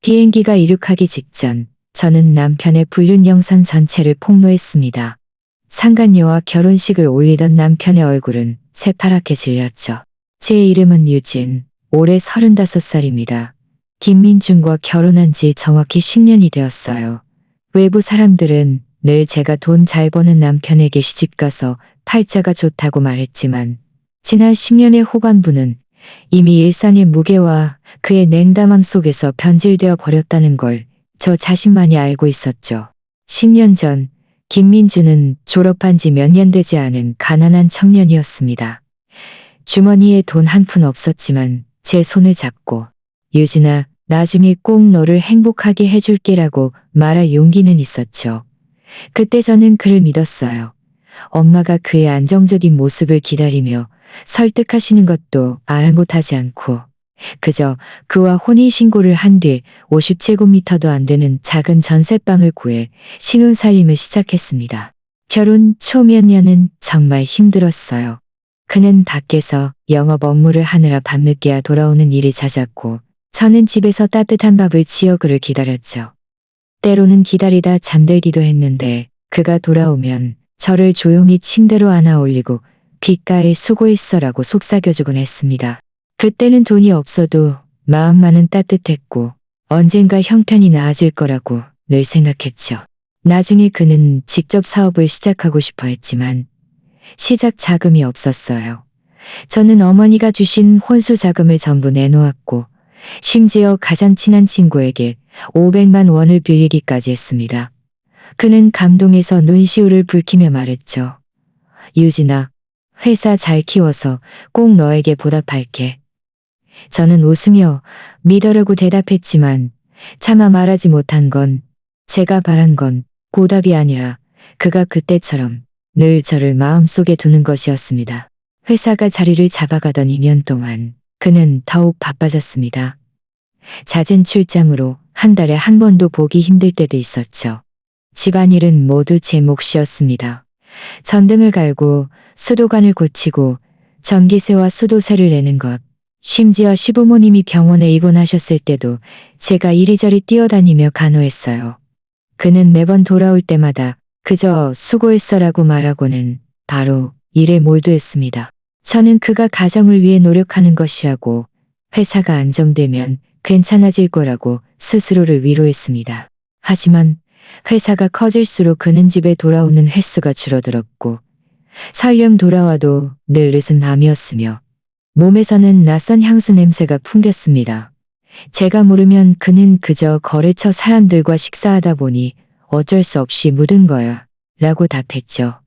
비행기가 이륙하기 직전 저는 남편의 불륜 영상 전체를 폭로했습니다. 상간녀와 결혼식을 올리던 남편의 얼굴은 새파랗게 질렸죠. 제 이름은 유진, 올해 35살입니다. 김민준과 결혼한 지 정확히 10년이 되었어요. 외부 사람들은 늘 제가 돈 잘 버는 남편에게 시집가서 팔자가 좋다고 말했지만 지난 10년의 후반부는 이미 일상의 무게와 그의 냉담함 속에서 변질되어 버렸다는 걸 저 자신만이 알고 있었죠. 10년 전 김민주는 졸업한 지 몇 년 되지 않은 가난한 청년이었습니다. 주머니에 돈 한 푼 없었지만 제 손을 잡고 유진아, 나중에 꼭 너를 행복하게 해줄게라고 말할 용기는 있었죠. 그때 저는 그를 믿었어요. 엄마가 그의 안정적인 모습을 기다리며 설득하시는 것도 아랑곳하지 않고 그저 그와 혼인신고를 한 뒤 50제곱미터도 안 되는 작은 전셋방을 구해 신혼살림을 시작했습니다. 결혼 초 몇 년은 정말 힘들었어요. 그는 밖에서 영업 업무를 하느라 밤늦게야 돌아오는 일이 잦았고 저는 집에서 따뜻한 밥을 지어 그를 기다렸죠. 때로는 기다리다 잠들기도 했는데 그가 돌아오면 저를 조용히 침대로 안아 올리고 귓가에 수고했어라고 속삭여주곤 했습니다. 그때는 돈이 없어도 마음만은 따뜻했고 언젠가 형편이 나아질 거라고 늘 생각했죠. 나중에 그는 직접 사업을 시작하고 싶어 했지만 시작 자금이 없었어요. 저는 어머니가 주신 혼수 자금을 전부 내놓았고 심지어 가장 친한 친구에게 500만 원을 빌리기까지 했습니다. 그는 감동해서 눈시울을 붉히며 말했죠. 유진아, 회사 잘 키워서 꼭 너에게 보답할게. 저는 웃으며 믿으려고 대답했지만 차마 말하지 못한 건 제가 바란 건 보답이 아니라 그가 그때처럼 늘 저를 마음속에 두는 것이었습니다. 회사가 자리를 잡아가던 2년 동안 그는 더욱 바빠졌습니다. 잦은 출장으로 한 달에 한 번도 보기 힘들 때도 있었죠. 집안일은 모두 제 몫이었습니다. 전등을 갈고 수도관을 고치고 전기세와 수도세를 내는 것, 심지어 시부모님이 병원에 입원하셨을 때도 제가 이리저리 뛰어다니며 간호했어요. 그는 매번 돌아올 때마다 그저 수고했어라고 말하고는 바로 일에 몰두했습니다. 저는 그가 가정을 위해 노력하는 것이라고 회사가 안정되면 괜찮아질 거라고 스스로를 위로했습니다. 하지만 회사가 커질수록 그는 집에 돌아오는 횟수가 줄어들었고 설령 돌아와도 늘 늦은 밤이었으며 몸에서는 낯선 향수 냄새가 풍겼습니다. 제가 모르면 그는 그저 거래처 사람들과 식사하다 보니 어쩔 수 없이 묻은 거야 라고 답했죠.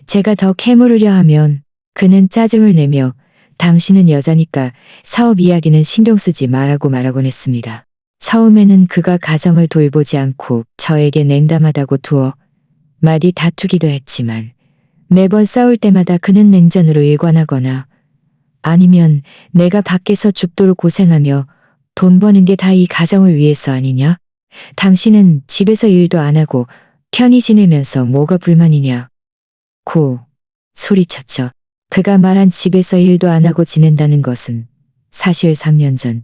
제가 더 캐물으려 하면 그는 짜증을 내며 당신은 여자니까 사업 이야기는 신경 쓰지 말라고 했습니다. 처음에는 그가 가정을 돌보지 않고 저에게 냉담하다고 두어 마디 다투기도 했지만 매번 싸울 때마다 그는 냉전으로 일관하거나 아니면 내가 밖에서 죽도록 고생하며 돈 버는 게 다 이 가정을 위해서 아니냐? 당신은 집에서 일도 안 하고 편히 지내면서 뭐가 불만이냐? 고 소리쳤죠. 그가 말한 집에서 일도 안 하고 지낸다는 것은 사실 3년 전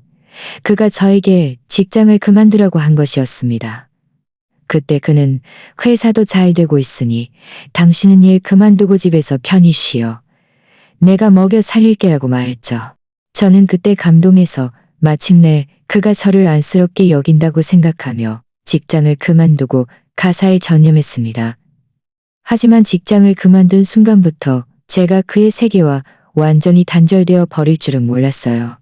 그가 저에게 직장을 그만두라고 한 것이었습니다. 그때 그는 회사도 잘 되고 있으니 당신은 일 그만두고 집에서 편히 쉬어. 내가 먹여 살릴게라고 말했죠. 저는 그때 감동해서 마침내 그가 저를 안쓰럽게 여긴다고 생각하며 직장을 그만두고 가사에 전념했습니다. 하지만 직장을 그만둔 순간부터 제가 그의 세계와 완전히 단절되어 버릴 줄은 몰랐어요.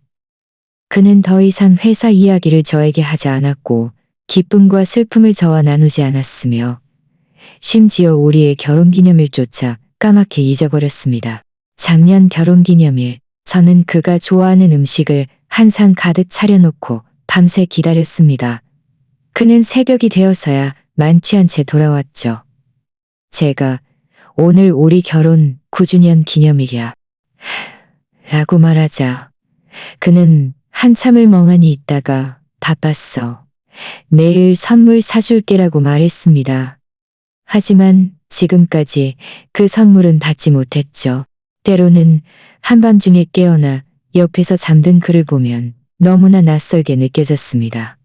그는 더 이상 회사 이야기를 저에게 하지 않았고 기쁨과 슬픔을 저와 나누지 않았으며 심지어 우리의 결혼기념일조차 까맣게 잊어버렸습니다. 작년 결혼기념일, 저는 그가 좋아하는 음식을 한 상 가득 차려놓고 밤새 기다렸습니다. 그는 새벽이 되어서야 만취한 채 돌아왔죠. 제가 오늘 우리 결혼 9주년 기념일이야 라고 말하자 그는 한참을 멍하니 있다가 바빴어. 내일 선물 사줄게라고 말했습니다. 하지만 지금까지 그 선물은 받지 못했죠. 때로는 한밤중에 깨어나 옆에서 잠든 그를 보면 너무나 낯설게 느껴졌습니다.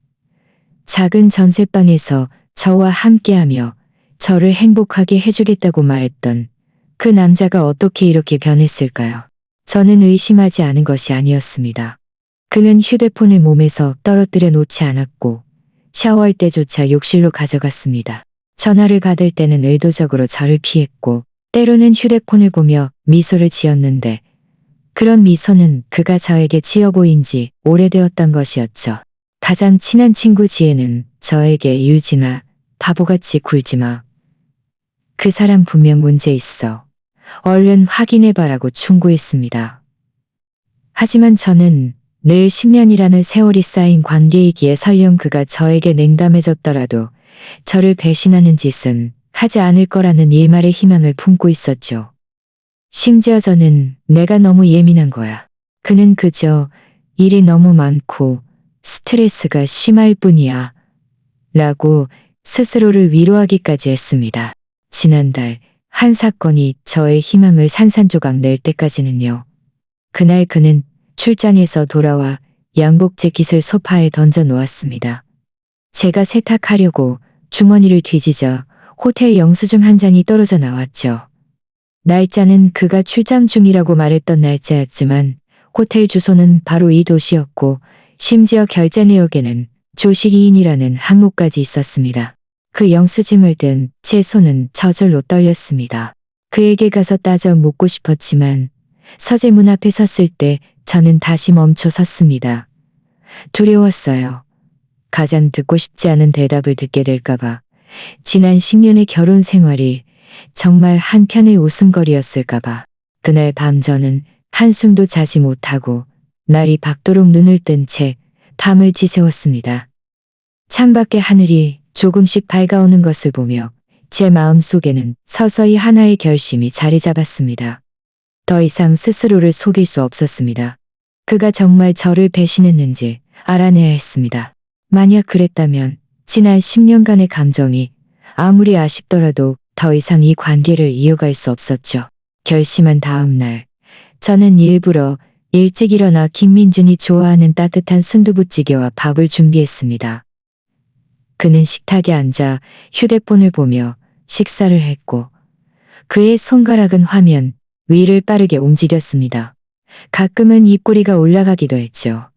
작은 전셋방에서 저와 함께하며 저를 행복하게 해주겠다고 말했던 그 남자가 어떻게 이렇게 변했을까요? 저는 의심하지 않은 것이 아니었습니다. 그는 휴대폰을 몸에서 떨어뜨려 놓지 않았고 샤워할 때조차 욕실로 가져갔습니다. 전화를 받을 때는 의도적으로 저를 피했고 때로는 휴대폰을 보며 미소를 지었는데 그런 미소는 그가 저에게 지어 보인 지 오래되었던 것이었죠. 가장 친한 친구 지혜는 저에게 유진아, 바보같이 굴지 마. 그 사람 분명 문제 있어. 얼른 확인해봐라고 충고했습니다. 하지만 저는 늘 10년이라는 세월이 쌓인 관계이기에 설령 그가 저에게 냉담해졌더라도 저를 배신하는 짓은 하지 않을 거라는 일말의 희망을 품고 있었죠. 심지어 저는 내가 너무 예민한 거야. 그는 그저 일이 너무 많고 스트레스가 심할 뿐이야. 라고 스스로를 위로하기까지 했습니다. 지난달 한 사건이 저의 희망을 산산조각 낼 때까지는요. 그날 그는 출장에서 돌아와 양복 재킷을 소파에 던져 놓았습니다. 제가 세탁하려고 주머니를 뒤지자 호텔 영수증 한 장이 떨어져 나왔죠. 날짜는 그가 출장 중이라고 말했던 날짜였지만 호텔 주소는 바로 이 도시였고 심지어 결제 내역에는 조식이인이라는 항목까지 있었습니다. 그 영수증을 든 제 손은 저절로 떨렸습니다. 그에게 가서 따져 묻고 싶었지만 서재 문 앞에 섰을 때 저는 다시 멈춰 섰습니다. 두려웠어요. 가장 듣고 싶지 않은 대답을 듣게 될까봐. 지난 10년의 결혼 생활이 정말 한편의 웃음거리였을까봐. 그날 밤 저는 한숨도 자지 못하고 날이 밝도록 눈을 뜬 채 밤을 지새웠습니다. 창밖의 하늘이 조금씩 밝아오는 것을 보며 제 마음속에는 서서히 하나의 결심이 자리 잡았습니다. 더 이상 스스로를 속일 수 없었습니다. 그가 정말 저를 배신했는지 알아내야 했습니다. 만약 그랬다면 지난 10년간의 감정이 아무리 아쉽더라도 더 이상 이 관계를 이어갈 수 없었죠. 결심한 다음 날 저는 일부러 일찍 일어나 김민준이 좋아하는 따뜻한 순두부찌개와 밥을 준비했습니다. 그는 식탁에 앉아 휴대폰을 보며 식사를 했고 그의 손가락은 화면 위를 빠르게 움직였습니다. 가끔은 입꼬리가 올라가기도 했죠.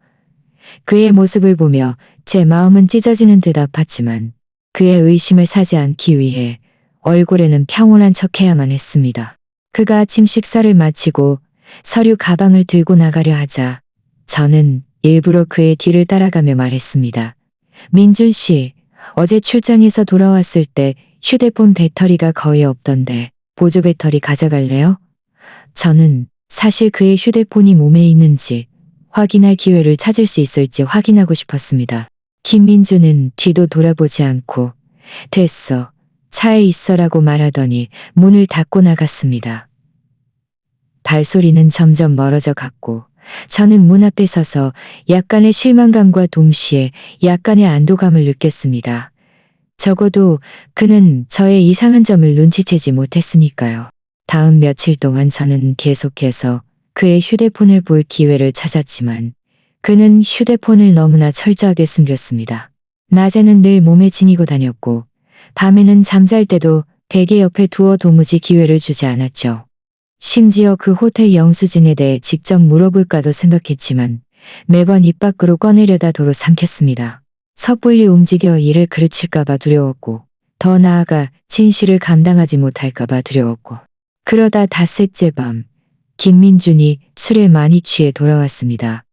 그의 모습을 보며 제 마음은 찢어지는 듯 아팠지만 그의 의심을 사지 않기 위해 얼굴에는 평온한 척해야만 했습니다. 그가 아침 식사를 마치고 서류 가방을 들고 나가려 하자 저는 일부러 그의 뒤를 따라가며 말했습니다. 민준 씨, 어제 출장에서 돌아왔을 때 휴대폰 배터리가 거의 없던데 보조 배터리 가져갈래요? 저는 사실 그의 휴대폰이 몸에 있는지 확인할 기회를 찾을 수 있을지 확인하고 싶었습니다. 김민주는 뒤도 돌아보지 않고 됐어, 차에 있어라고 말하더니 문을 닫고 나갔습니다. 발소리는 점점 멀어져 갔고 저는 문 앞에 서서 약간의 실망감과 동시에 약간의 안도감을 느꼈습니다. 적어도 그는 저의 이상한 점을 눈치채지 못했으니까요. 다음 며칠 동안 저는 계속해서 그의 휴대폰을 볼 기회를 찾았지만 그는 휴대폰을 너무나 철저하게 숨겼습니다. 낮에는 늘 몸에 지니고 다녔고 밤에는 잠잘 때도 베개 옆에 두어 도무지 기회를 주지 않았죠. 심지어 그 호텔 영수증에 대해 직접 물어볼까도 생각했지만 매번 입 밖으로 꺼내려다 도로 삼켰습니다. 섣불리 움직여 일을 그르칠까봐 두려웠고 더 나아가 진실을 감당하지 못할까봐 두려웠고 그러다 닷새째 밤 김민준이 술에 많이 취해 돌아왔습니다.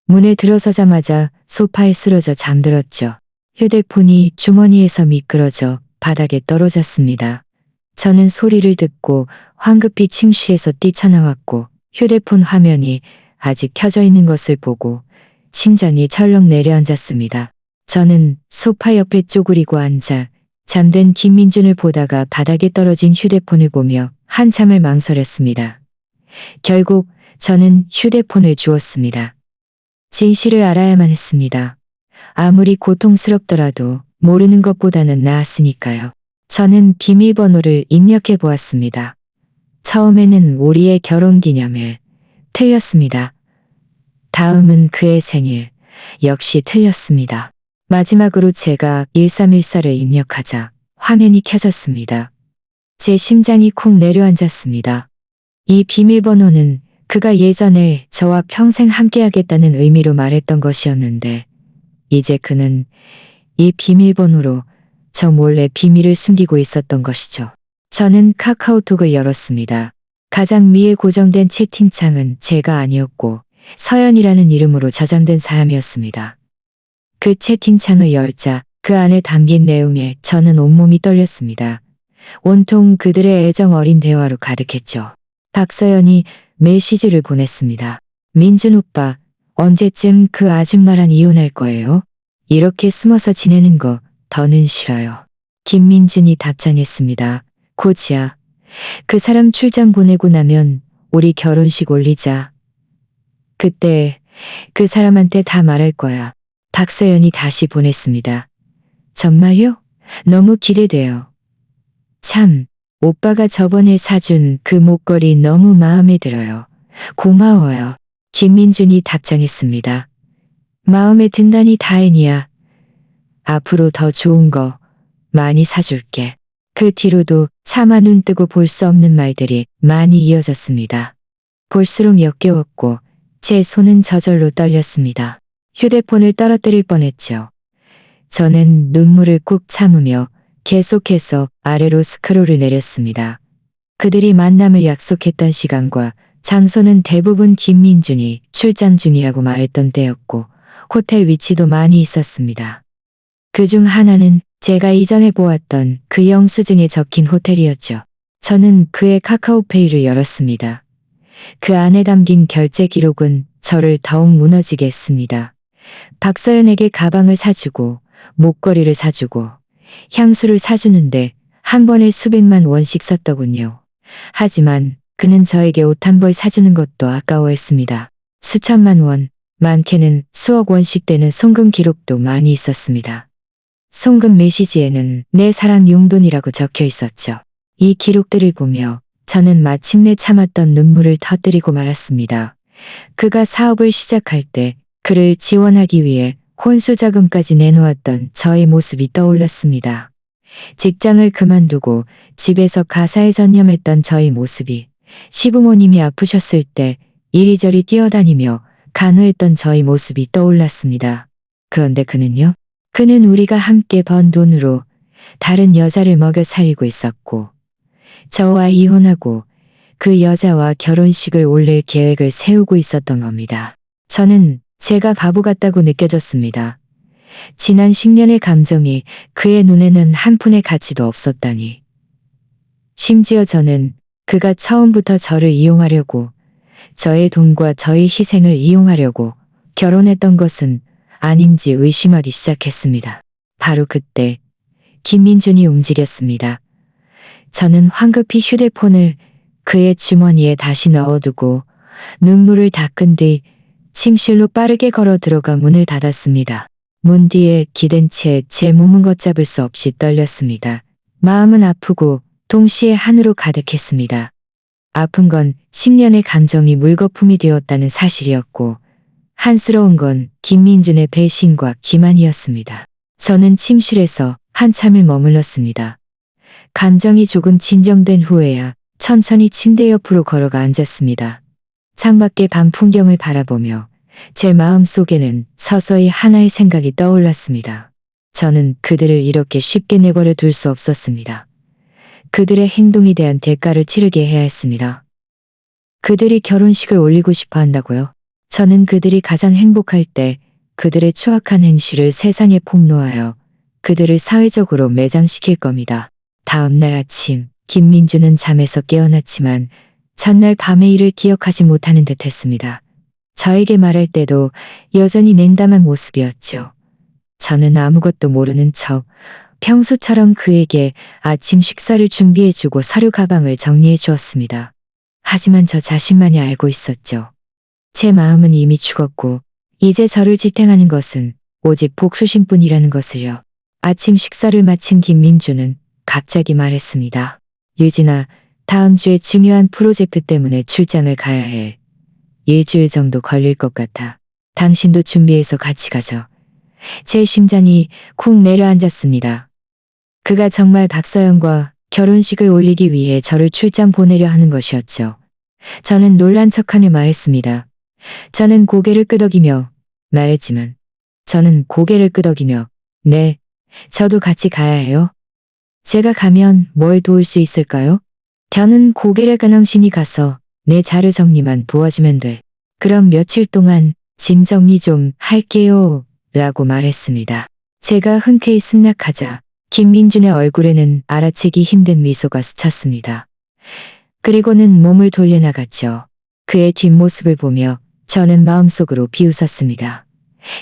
문에 들어서자마자 소파에 쓰러져 잠들었죠. 휴대폰이 주머니에서 미끄러져 바닥에 떨어졌습니다. 저는 소리를 듣고 황급히 침실에서 뛰쳐나왔고 휴대폰 화면이 아직 켜져 있는 것을 보고 심장이 철렁 내려앉았습니다. 저는 소파 옆에 쪼그리고 앉아 잠든 김민준을 보다가 바닥에 떨어진 휴대폰을 보며 한참을 망설였습니다. 결국 저는 휴대폰을 주었습니다. 진실을 알아야만 했습니다. 아무리 고통스럽더라도 모르는 것보다는 나았으니까요. 저는 비밀번호를 입력해 보았습니다. 처음에는 우리의 결혼기념일, 틀렸습니다. 다음은 그의 생일, 역시 틀렸습니다. 마지막으로 제가 1314를 입력하자 화면이 켜졌습니다. 제 심장이 쿵 내려앉았습니다. 이 비밀번호는 그가 예전에 저와 평생 함께하겠다는 의미로 말했던 것이었는데 이제 그는 이 비밀번호로 저 몰래 비밀을 숨기고 있었던 것이죠. 저는 카카오톡을 열었습니다. 가장 위에 고정된 채팅창은 제가 아니었고 서연이라는 이름으로 저장된 사람이었습니다. 그 채팅창을 열자 그 안에 담긴 내용에 저는 온몸이 떨렸습니다. 온통 그들의 애정 어린 대화로 가득했죠. 박서연이 메시지를 보냈습니다. 민준 오빠, 언제쯤 그 아줌마랑 이혼할 거예요? 이렇게 숨어서 지내는 거 더는 싫어요. 김민준이 답장했습니다. 고지야, 그 사람 출장 보내고 나면 우리 결혼식 올리자. 그때 그 사람한테 다 말할 거야. 박서연이 다시 보냈습니다. 정말요? 너무 기대돼요. 참, 오빠가 저번에 사준 그 목걸이 너무 마음에 들어요. 고마워요. 김민준이 답장했습니다. 마음에 든다니 다행이야. 앞으로 더 좋은 거 많이 사줄게. 그 뒤로도 차마 눈 뜨고 볼 수 없는 말들이 많이 이어졌습니다. 볼수록 역겨웠고 제 손은 저절로 떨렸습니다. 휴대폰을 떨어뜨릴 뻔했죠. 저는 눈물을 꾹 참으며 계속해서 아래로 스크롤을 내렸습니다. 그들이 만남을 약속했던 시간과 장소는 대부분 김민준이 출장 중이라고 말했던 때였고 호텔 위치도 많이 있었습니다. 그중 하나는 제가 이전에 보았던 그 영수증에 적힌 호텔이었죠. 저는 그의 카카오페이를 열었습니다. 그 안에 담긴 결제 기록은 저를 더욱 무너지게 했습니다. 박서연에게 가방을 사주고 목걸이를 사주고 향수를 사주는데 한 번에 수백만 원씩 썼더군요. 하지만 그는 저에게 옷 한 벌 사주는 것도 아까워했습니다. 수천만 원, 많게는 수억 원씩 되는 송금 기록도 많이 있었습니다. 송금 메시지에는 내 사랑 용돈이라고 적혀 있었죠. 이 기록들을 보며 저는 마침내 참았던 눈물을 터뜨리고 말았습니다. 그가 사업을 시작할 때 그를 지원하기 위해 혼수자금까지 내놓았던 저의 모습이 떠올랐습니다. 직장을 그만두고 집에서 가사에 전념했던 저의 모습이, 시부모님이 아프셨을 때 이리저리 뛰어다니며 간호했던 저의 모습이 떠올랐습니다. 그런데 그는요? 그는 우리가 함께 번 돈으로 다른 여자를 먹여 살리고 있었고 저와 이혼하고 그 여자와 결혼식을 올릴 계획을 세우고 있었던 겁니다. 저는 제가 바보 같다고 느껴졌습니다. 지난 10년의 감정이 그의 눈에는 한 푼의 가치도 없었다니. 심지어 저는 그가 처음부터 저를 이용하려고, 저의 돈과 저의 희생을 이용하려고 결혼했던 것은 아닌지 의심하기 시작했습니다. 바로 그때 김민준이 움직였습니다. 저는 황급히 휴대폰을 그의 주머니에 다시 넣어두고 눈물을 닦은 뒤 침실로 빠르게 걸어 들어가 문을 닫았습니다. 문 뒤에 기댄 채 제 몸은 걷잡을 수 없이 떨렸습니다. 마음은 아프고 동시에 한으로 가득했습니다. 아픈 건 10년의 감정이 물거품이 되었다는 사실이었고 한스러운 건 김민준의 배신과 기만이었습니다. 저는 침실에서 한참을 머물렀습니다. 감정이 조금 진정된 후에야 천천히 침대 옆으로 걸어가 앉았습니다. 창밖의 밤 풍경을 바라보며 제 마음 속에는 서서히 하나의 생각이 떠올랐습니다. 저는 그들을 이렇게 쉽게 내버려 둘 수 없었습니다. 그들의 행동에 대한 대가를 치르게 해야 했습니다. 그들이 결혼식을 올리고 싶어 한다고요? 저는 그들이 가장 행복할 때 그들의 추악한 행실을 세상에 폭로하여 그들을 사회적으로 매장시킬 겁니다. 다음 날 아침, 김민준은 잠에서 깨어났지만 전날 밤의 일을 기억하지 못하는 듯 했습니다. 저에게 말할 때도 여전히 냉담한 모습이었죠. 저는 아무것도 모르는 척 평소처럼 그에게 아침 식사를 준비해주고 서류 가방을 정리해 주었습니다. 하지만 저 자신만이 알고 있었죠. 제 마음은 이미 죽었고 이제 저를 지탱하는 것은 오직 복수심 뿐이라는 것을요. 아침 식사를 마친 김민주는 갑자기 말했습니다. 유진아, 다음 주에 중요한 프로젝트 때문에 출장을 가야 해. 일주일 정도 걸릴 것 같아. 당신도 준비해서 같이 가죠. 제 심장이 쿵 내려앉았습니다. 그가 정말 박서연과 결혼식을 올리기 위해 저를 출장 보내려 하는 것이었죠. 저는 놀란 척하며 말했습니다. 저는 고개를 끄덕이며 말했지만 네, 저도 같이 가야 해요. 제가 가면 뭘 도울 수 있을까요? 저는 고개를 가능신이 가서 내 자료 정리만 도와주면 돼. 그럼 며칠 동안 짐 정리 좀 할게요. 라고 말했습니다. 제가 흔쾌히 승낙하자 김민준의 얼굴에는 알아채기 힘든 미소가 스쳤습니다. 그리고는 몸을 돌려나갔죠. 그의 뒷모습을 보며 저는 마음속으로 비웃었습니다.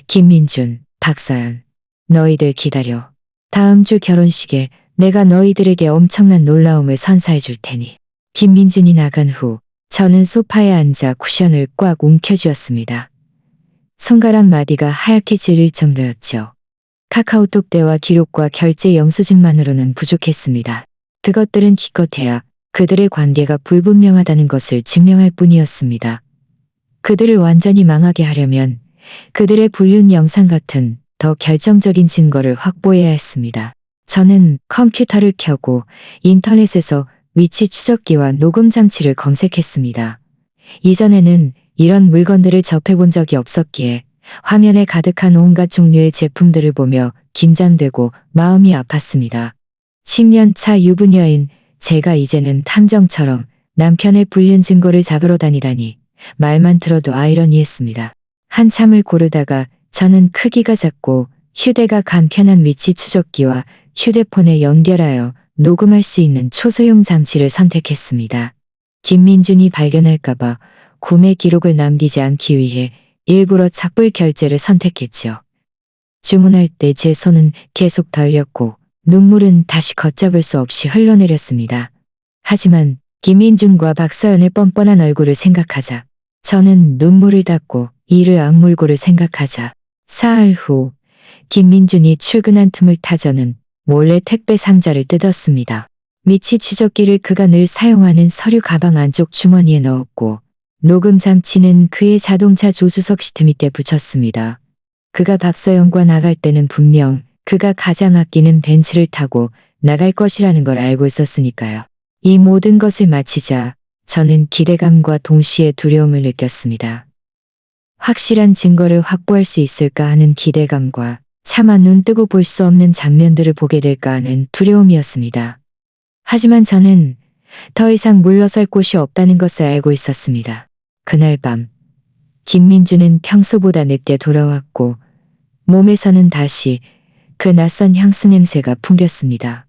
김민준, 박서연, 너희들 기다려. 다음 주 결혼식에 내가 너희들에게 엄청난 놀라움을 선사해 줄 테니. 김민준이 나간 후 저는 소파에 앉아 쿠션을 꽉 움켜쥐었습니다. 손가락 마디가 하얗게 질릴 정도였죠. 카카오톡 대화 기록과 결제 영수증만으로는 부족했습니다. 그것들은 기껏해야 그들의 관계가 불분명하다는 것을 증명할 뿐이었습니다. 그들을 완전히 망하게 하려면 그들의 불륜 영상 같은 더 결정적인 증거를 확보해야 했습니다. 저는 컴퓨터를 켜고 인터넷에서 위치 추적기와 녹음 장치를 검색했습니다. 이전에는 이런 물건들을 접해본 적이 없었기에 화면에 가득한 온갖 종류의 제품들을 보며 긴장되고 마음이 아팠습니다. 10년 차 유부녀인 제가 이제는 탐정처럼 남편의 불륜 증거를 잡으러 다니다니 말만 들어도 아이러니했습니다. 한참을 고르다가 저는 크기가 작고 휴대가 간편한 위치 추적기와 휴대폰에 연결하여 녹음할 수 있는 초소형 장치를 선택했습니다. 김민준이 발견할까봐 구매 기록을 남기지 않기 위해 일부러 착불 결제를 선택했죠. 주문할 때 제 손은 계속 떨렸고 눈물은 다시 걷잡을 수 없이 흘러내렸습니다. 하지만 김민준과 박서연의 뻔뻔한 얼굴을 생각하자 저는 눈물을 닦고 이를 악물고를 생각하자 사흘 후 김민준이 출근한 틈을 타 저는 몰래 택배 상자를 뜯었습니다. 위치 추적기를 그가 늘 사용하는 서류 가방 안쪽 주머니에 넣었고 녹음 장치는 그의 자동차 조수석 시트 밑에 붙였습니다. 그가 박서연과 나갈 때는 분명 그가 가장 아끼는 벤츠를 타고 나갈 것이라는 걸 알고 있었으니까요. 이 모든 것을 마치자 저는 기대감과 동시에 두려움을 느꼈습니다. 확실한 증거를 확보할 수 있을까 하는 기대감과 차마 눈 뜨고 볼 수 없는 장면들을 보게 될까 하는 두려움이었습니다. 하지만 저는 더 이상 물러설 곳이 없다는 것을 알고 있었습니다. 그날 밤 김민준은 평소보다 늦게 돌아왔고 몸에서는 다시 그 낯선 향수 냄새가 풍겼습니다.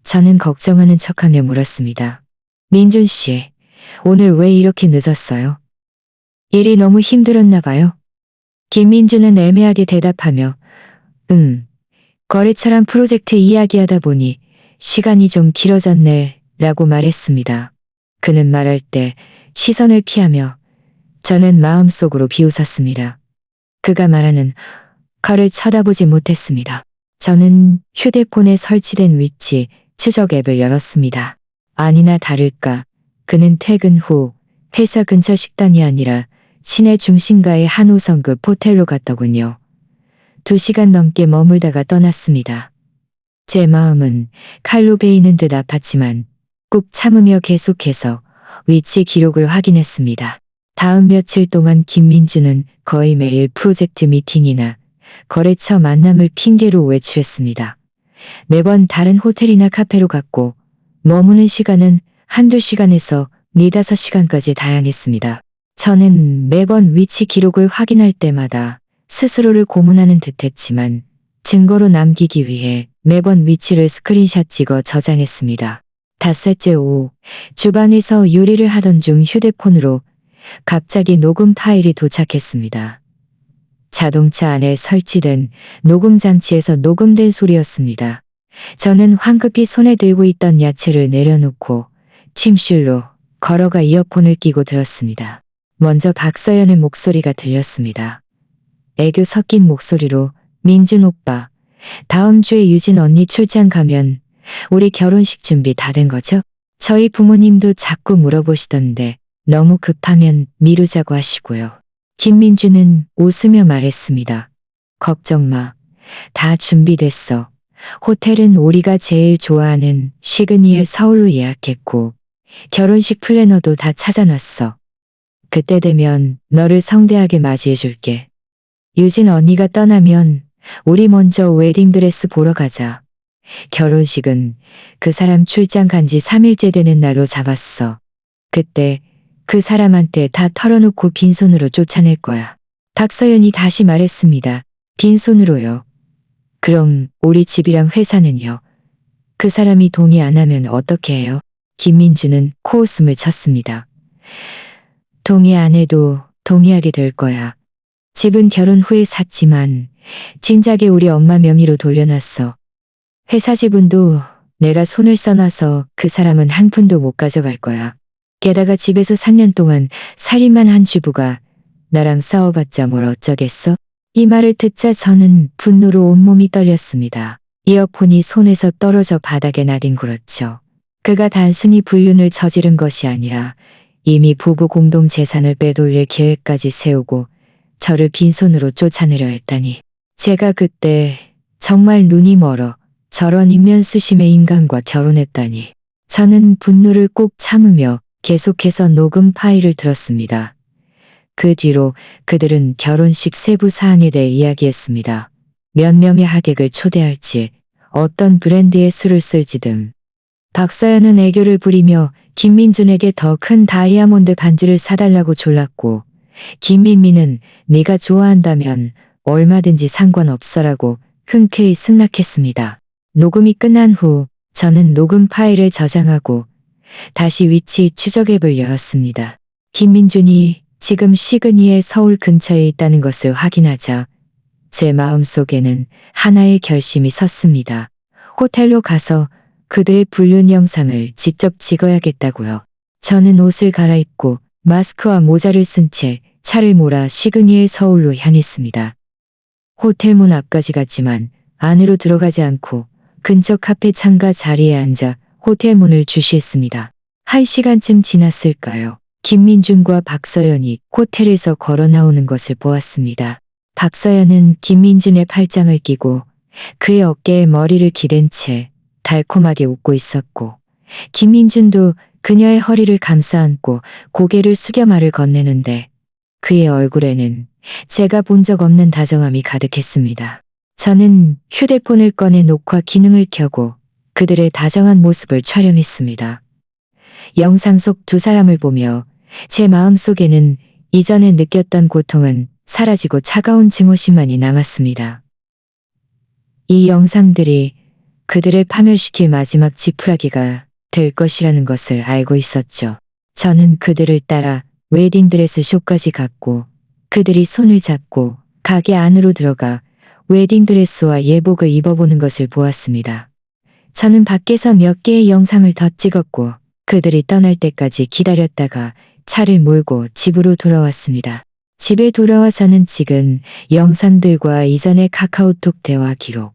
저는 걱정하는 척하며 물었습니다. 민준 씨, 오늘 왜 이렇게 늦었어요? 일이 너무 힘들었나 봐요. 김민준은 애매하게 대답하며 거래처랑 프로젝트 이야기하다 보니 시간이 좀 길어졌네 라고 말했습니다. 그는 말할 때 시선을 피하며 저는 마음속으로 비웃었습니다. 그가 말하는 거를 쳐다보지 못했습니다. 저는 휴대폰에 설치된 위치 추적 앱을 열었습니다. 아니나 다를까 그는 퇴근 후 회사 근처 식당이 아니라 시내 중심가의 한 5성급 호텔로 갔더군요. 2시간 넘게 머물다가 떠났습니다. 제 마음은 칼로 베이는 듯 아팠지만 꾹 참으며 계속해서 위치 기록을 확인했습니다. 다음 며칠 동안 김민준은 거의 매일 프로젝트 미팅이나 거래처 만남을 핑계로 외출했습니다. 매번 다른 호텔이나 카페로 갔고 머무는 시간은 1~2시간에서 4~5시간까지 다양했습니다. 저는 매번 위치 기록을 확인할 때마다 스스로를 고문하는 듯했지만 증거로 남기기 위해 매번 위치를 스크린샷 찍어 저장했습니다. 닷새째 오후 주방에서 요리를 하던 중 휴대폰으로 갑자기 녹음 파일이 도착했습니다. 자동차 안에 설치된 녹음 장치에서 녹음된 소리였습니다. 저는 황급히 손에 들고 있던 야채를 내려놓고 침실로 걸어가 이어폰을 끼고 들었습니다. 먼저 박서연의 목소리가 들렸습니다. 애교 섞인 목소리로 민준 오빠, 다음 주에 유진 언니 출장 가면 우리 결혼식 준비 다 된 거죠? 저희 부모님도 자꾸 물어보시던데 너무 급하면 미루자고 하시고요. 김민준은 웃으며 말했습니다. 걱정 마. 다 준비됐어. 호텔은 우리가 제일 좋아하는 시그니엘 서울로 예약했고 결혼식 플래너도 다 찾아놨어. 그때 되면 너를 성대하게 맞이해줄게. 유진 언니가 떠나면 우리 먼저 웨딩드레스 보러 가자. 결혼식은 그 사람 출장 간 지 3일째 되는 날로 잡았어. 그때 그 사람한테 다 털어놓고 빈손으로 쫓아낼 거야. 박서연이 다시 말했습니다. 빈손으로요. 그럼 우리 집이랑 회사는요? 그 사람이 동의 안 하면 어떻게 해요? 김민주는 코웃음을 쳤습니다. 동의 안 해도 동의하게 될 거야. 집은 결혼 후에 샀지만 진작에 우리 엄마 명의로 돌려놨어. 회사 지분도 내가 손을 써놔서 그 사람은 한 푼도 못 가져갈 거야. 게다가 집에서 3년 동안 살림만 한 주부가 나랑 싸워봤자 뭘 어쩌겠어? 이 말을 듣자 저는 분노로 온몸이 떨렸습니다. 이어폰이 손에서 떨어져 바닥에 나뒹굴었죠. 그가 단순히 불륜을 저지른 것이 아니라 이미 부부 공동 재산을 빼돌릴 계획까지 세우고 저를 빈손으로 쫓아내려 했다니. 제가 그때 정말 눈이 멀어 저런 인면수심의 인간과 결혼했다니. 저는 분노를 꾹 참으며 계속해서 녹음 파일을 들었습니다. 그 뒤로 그들은 결혼식 세부 사항에 대해 이야기했습니다. 몇 명의 하객을 초대할지, 어떤 브랜드의 술을 쓸지 등. 박서연은 애교를 부리며 김민준에게 더 큰 다이아몬드 반지를 사달라고 졸랐고, 김민미는 네가 좋아한다면 얼마든지 상관없어라고 흔쾌히 승낙했습니다. 녹음이 끝난 후 저는 녹음 파일을 저장하고 다시 위치 추적 앱을 열었습니다. 김민준이 지금 시그니의 서울 근처에 있다는 것을 확인하자 제 마음속에는 하나의 결심이 섰습니다. 호텔로 가서 그들의 불륜 영상을 직접 찍어야겠다고요. 저는 옷을 갈아입고 마스크와 모자를 쓴 채 차를 몰아 시그니의 서울로 향했습니다. 호텔 문 앞까지 갔지만 안으로 들어가지 않고 근처 카페 창가 자리에 앉아 호텔 문을 주시했습니다. 1시간쯤 지났을까요? 김민준과 박서연이 호텔에서 걸어 나오는 것을 보았습니다. 박서연은 김민준의 팔짱을 끼고 그의 어깨에 머리를 기댄 채 달콤하게 웃고 있었고 김민준도 그녀의 허리를 감싸 안고 고개를 숙여 말을 건네는데 그의 얼굴에는 제가 본 적 없는 다정함이 가득했습니다. 저는 휴대폰을 꺼내 녹화 기능을 켜고 그들의 다정한 모습을 촬영했습니다. 영상 속 두 사람을 보며 제 마음속에는 이전에 느꼈던 고통은 사라지고 차가운 증오심만이 남았습니다. 이 영상들이 그들을 파멸시킬 마지막 지푸라기가 될 것이라는 것을 알고 있었죠. 저는 그들을 따라 웨딩드레스 쇼까지 갔고 그들이 손을 잡고 가게 안으로 들어가 웨딩드레스와 예복을 입어보는 것을 보았습니다. 저는 밖에서 몇 개의 영상을 더 찍었고 그들이 떠날 때까지 기다렸다가 차를 몰고 집으로 돌아왔습니다. 집에 돌아와서는 찍은 영상들과 이전의 카카오톡 대화 기록,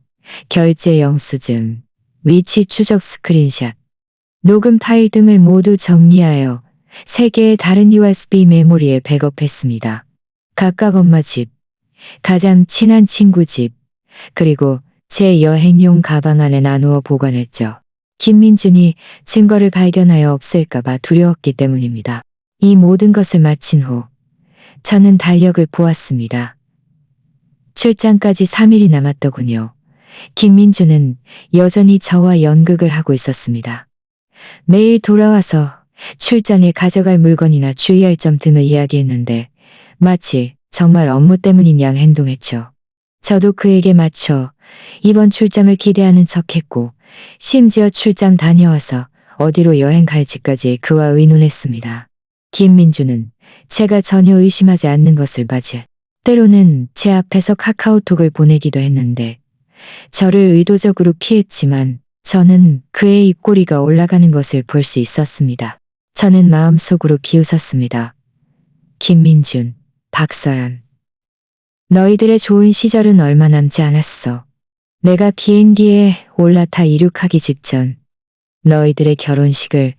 결제 영수증, 위치 추적 스크린샷, 녹음 파일 등을 모두 정리하여 3개의 다른 USB 메모리에 백업했습니다. 각각 엄마 집, 가장 친한 친구 집, 그리고 제 여행용 가방 안에 나누어 보관했죠. 김민준이 증거를 발견하여 없앨까봐 두려웠기 때문입니다. 이 모든 것을 마친 후 저는 달력을 보았습니다. 출장까지 3일이 남았더군요. 김민준은 여전히 저와 연극을 하고 있었습니다. 매일 돌아와서 출장에 가져갈 물건이나 주의할 점 등을 이야기했는데 마치 정말 업무 때문인 양 행동했죠. 저도 그에게 맞춰 이번 출장을 기대하는 척했고 심지어 출장 다녀와서 어디로 여행 갈지까지 그와 의논했습니다. 김민주는 제가 전혀 의심하지 않는 것을 맞이 때로는 제 앞에서 카카오톡을 보내기도 했는데 저를 의도적으로 피했지만 저는 그의 입꼬리가 올라가는 것을 볼 수 있었습니다. 저는 마음속으로 비웃었습니다. 김민준, 박서연. 너희들의 좋은 시절은 얼마 남지 않았어. 내가 비행기에 올라타 이륙하기 직전 너희들의 결혼식을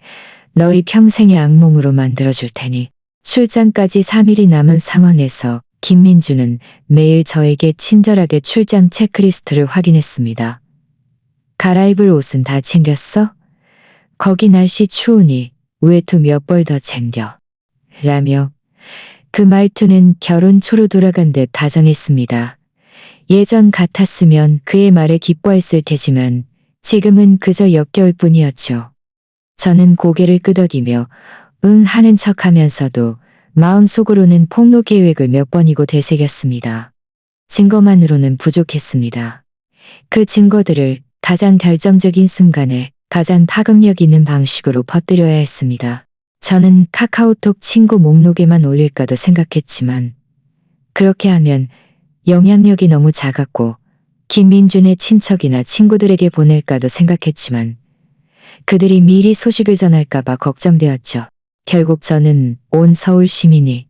너희 평생의 악몽으로 만들어줄 테니 출장까지 3일이 남은 상황에서 김민주는 매일 저에게 친절하게 출장 체크리스트를 확인했습니다. 갈아입을 옷은 다 챙겼어? 거기 날씨 추우니 외투 몇 벌 더 챙겨. 라며 그 말투는 결혼 초로 돌아간 듯 다정했습니다. 예전 같았으면 그의 말에 기뻐했을 테지만 지금은 그저 역겨울 뿐이었죠. 저는 고개를 끄덕이며 응 하는 척하면서도 마음속으로는 폭로 계획을 몇 번이고 되새겼습니다. 증거만으로는 부족했습니다. 그 증거들을 가장 결정적인 순간에 가장 파급력 있는 방식으로 퍼뜨려야 했습니다. 저는 카카오톡 친구 목록에만 올릴까도 생각했지만 그렇게 하면 영향력이 너무 작았고 김민준의 친척이나 친구들에게 보낼까도 생각했지만 그들이 미리 소식을 전할까봐 걱정되었죠. 결국 저는 온 서울 시민이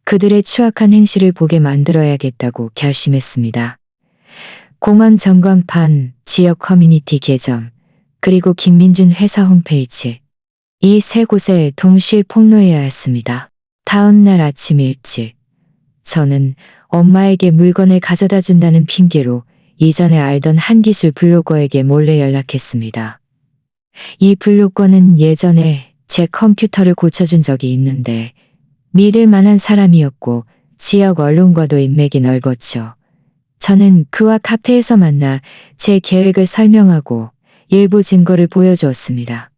그들의 추악한 행실을 보게 만들어야겠다고 결심했습니다. 공항 전광판, 지역 커뮤니티 계정, 그리고 김민준 회사 홈페이지. 이 세 곳에 동시에 폭로해야 했습니다. 다음 날 아침 일찍 저는 엄마에게 물건을 가져다 준다는 핑계로 이전에 알던 한기술 블로거에게 몰래 연락했습니다. 이 블로거는 예전에 제 컴퓨터를 고쳐준 적이 있는데 믿을 만한 사람이었고 지역 언론과도 인맥이 넓었죠. 저는 그와 카페에서 만나 제 계획을 설명하고 일부 증거를 보여주었습니다.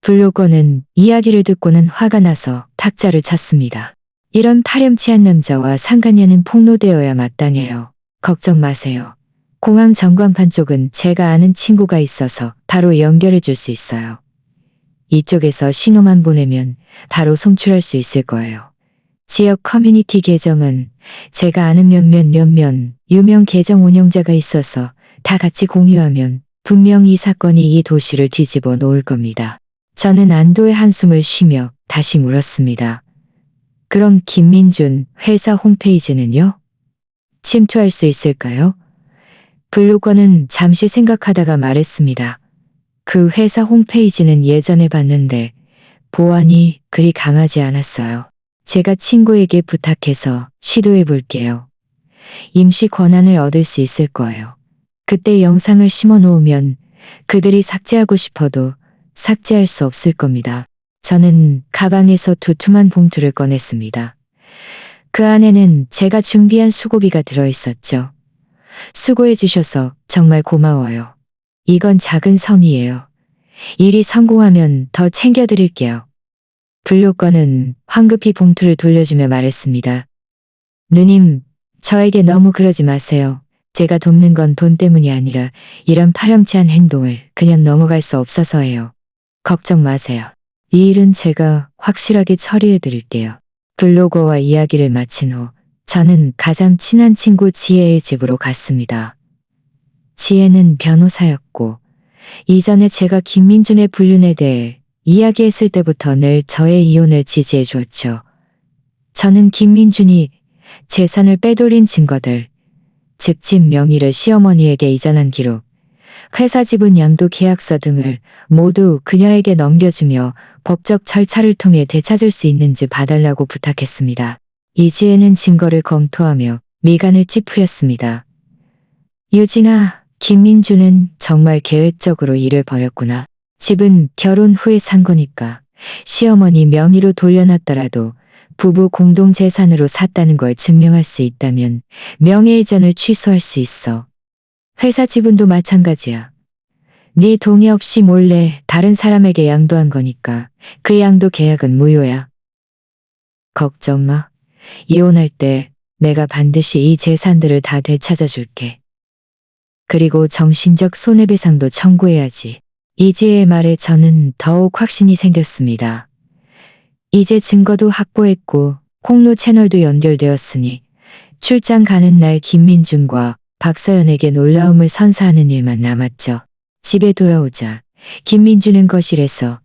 블로거는 이야기를 듣고는 화가 나서 탁자를 쳤습니다. 이런 파렴치한 남자와 상간녀는 폭로되어야 마땅해요. 걱정 마세요. 공항 전광판 쪽은 제가 아는 친구가 있어서 바로 연결해 줄 수 있어요. 이쪽에서 신호만 보내면 바로 송출할 수 있을 거예요. 지역 커뮤니티 계정은 제가 아는 몇몇 유명 계정 운영자가 있어서 다 같이 공유하면 분명 이 사건이 이 도시를 뒤집어 놓을 겁니다. 저는 안도의 한숨을 쉬며 다시 물었습니다. 그럼 김민준 회사 홈페이지는요? 침투할 수 있을까요? 블로거는 잠시 생각하다가 말했습니다. 그 회사 홈페이지는 예전에 봤는데 보안이 그리 강하지 않았어요. 제가 친구에게 부탁해서 시도해 볼게요. 임시 권한을 얻을 수 있을 거예요. 그때 영상을 심어 놓으면 그들이 삭제하고 싶어도 삭제할 수 없을 겁니다. 저는 가방에서 두툼한 봉투를 꺼냈습니다. 그 안에는 제가 준비한 수고비가 들어있었죠. 수고해 주셔서 정말 고마워요. 이건 작은 성의예요. 일이 성공하면 더 챙겨드릴게요. 블로거는 황급히 봉투를 돌려주며 말했습니다. 누님, 저에게 너무 그러지 마세요. 제가 돕는 건 돈 때문이 아니라 이런 파렴치한 행동을 그냥 넘어갈 수 없어서예요. 걱정 마세요. 이 일은 제가 확실하게 처리해 드릴게요. 블로거와 이야기를 마친 후 저는 가장 친한 친구 지혜의 집으로 갔습니다. 지혜는 변호사였고 이전에 제가 김민준의 불륜에 대해 이야기했을 때부터 늘 저의 이혼을 지지해 주었죠. 저는 김민준이 재산을 빼돌린 증거들, 즉 집 명의를 시어머니에게 이전한 기록, 회사 지분 양도 계약서 등을 모두 그녀에게 넘겨주며 법적 절차를 통해 되찾을 수 있는지 봐달라고 부탁했습니다. 이지혜는 증거를 검토하며 미간을 찌푸렸습니다. 유진아, 김민주는 정말 계획적으로 일을 벌였구나. 집은 결혼 후에 산 거니까 시어머니 명의로 돌려놨더라도 부부 공동재산으로 샀다는 걸 증명할 수 있다면 명예이전을 취소할 수 있어. 회사 지분도 마찬가지야. 네 동의 없이 몰래 다른 사람에게 양도한 거니까 그 양도 계약은 무효야. 걱정 마. 이혼할 때 내가 반드시 이 재산들을 다 되찾아 줄게. 그리고 정신적 손해배상도 청구해야지. 이지혜의 말에 저는 더욱 확신이 생겼습니다. 이제 증거도 확보했고 폭로 채널도 연결되었으니 출장 가는 날 김민준과 박서연에게 놀라움을 선사하는 일만 남았죠. 집에 돌아오자 김민준은 거실에서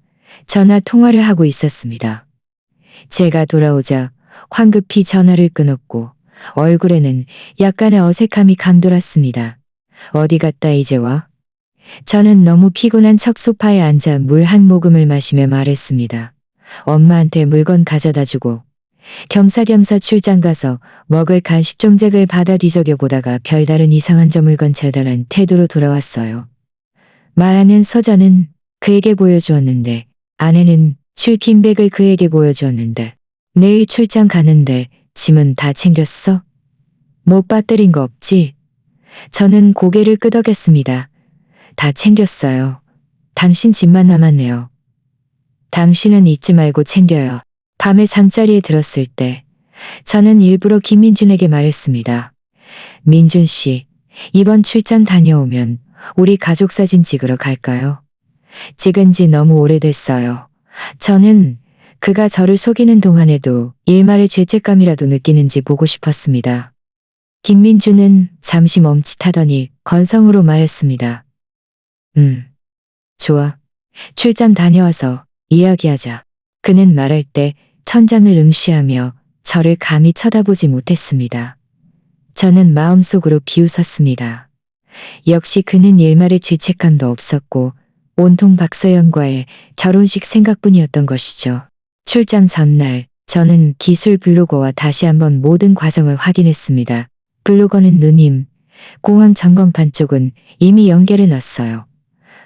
전화 통화를 하고 있었습니다. 제가 돌아오자 황급히 전화를 끊었고 얼굴에는 약간의 어색함이 감돌았습니다. 어디 갔다 이제 와? 저는 너무 피곤한 척 소파에 앉아 물 한 모금을 마시며 말했습니다. 엄마한테 물건 가져다 주고 겸사겸사 출장 가서 먹을 간식 종잭을 받아 뒤적여 보다가 별다른 이상한 점을 관찰달한 태도로 돌아왔어요. 말하면서 저는 그에게 보여주었는데 아내는 출勤백을 그에게 보여주었는데 내일 출장 가는데 짐은 다 챙겼어? 못 빠뜨린 거 없지? 저는 고개를 끄덕였습니다. 다 챙겼어요. 당신 짐만 남았네요. 당신은 잊지 말고 챙겨요. 밤에 잠자리에 들었을 때 저는 일부러 김민준에게 말했습니다. 민준 씨, 이번 출장 다녀오면 우리 가족 사진 찍으러 갈까요? 찍은 지 너무 오래됐어요. 저는 그가 저를 속이는 동안에도 일말의 죄책감이라도 느끼는지 보고 싶었습니다. 김민준은 잠시 멈칫하더니 건성으로 말했습니다. 좋아. 출장 다녀와서 이야기하자. 그는 말할 때 천장을 응시하며 저를 감히 쳐다보지 못했습니다. 저는 마음속으로 비웃었습니다. 역시 그는 일말의 죄책감도 없었고 온통 박서연과의 결혼식 생각뿐이었던 것이죠. 출장 전날 저는 기술 블로거와 다시 한번 모든 과정을 확인했습니다. 블로거는 누님, 공항 점검판 쪽은 이미 연결해 놨어요.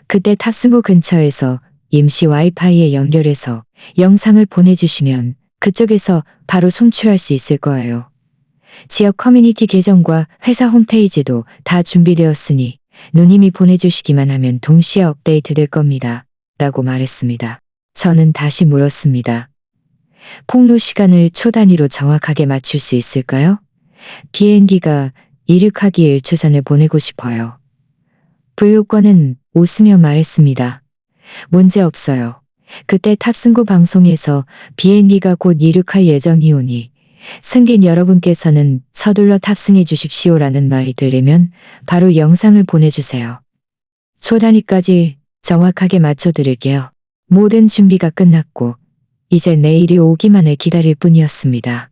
그때 탑승구 근처에서 임시 와이파이에 연결해서 영상을 보내주시면 그쪽에서 바로 송출할 수 있을 거예요. 지역 커뮤니티 계정과 회사 홈페이지도 다 준비되었으니 누님이 보내주시기만 하면 동시에 업데이트 될 겁니다. 라고 말했습니다. 저는 다시 물었습니다. 폭로 시간을 초 단위로 정확하게 맞출 수 있을까요? 비행기가 이륙하기 1초 전에 보내고 싶어요. 블루권은 웃으며 말했습니다. 문제 없어요. 그때 탑승구 방송에서 비행기가 곧 이륙할 예정이오니 승객 여러분께서는 서둘러 탑승해 주십시오라는 말이 들리면 바로 영상을 보내주세요. 초 단위까지 정확하게 맞춰드릴게요. 모든 준비가 끝났고 이제 내일이 오기만을 기다릴 뿐이었습니다.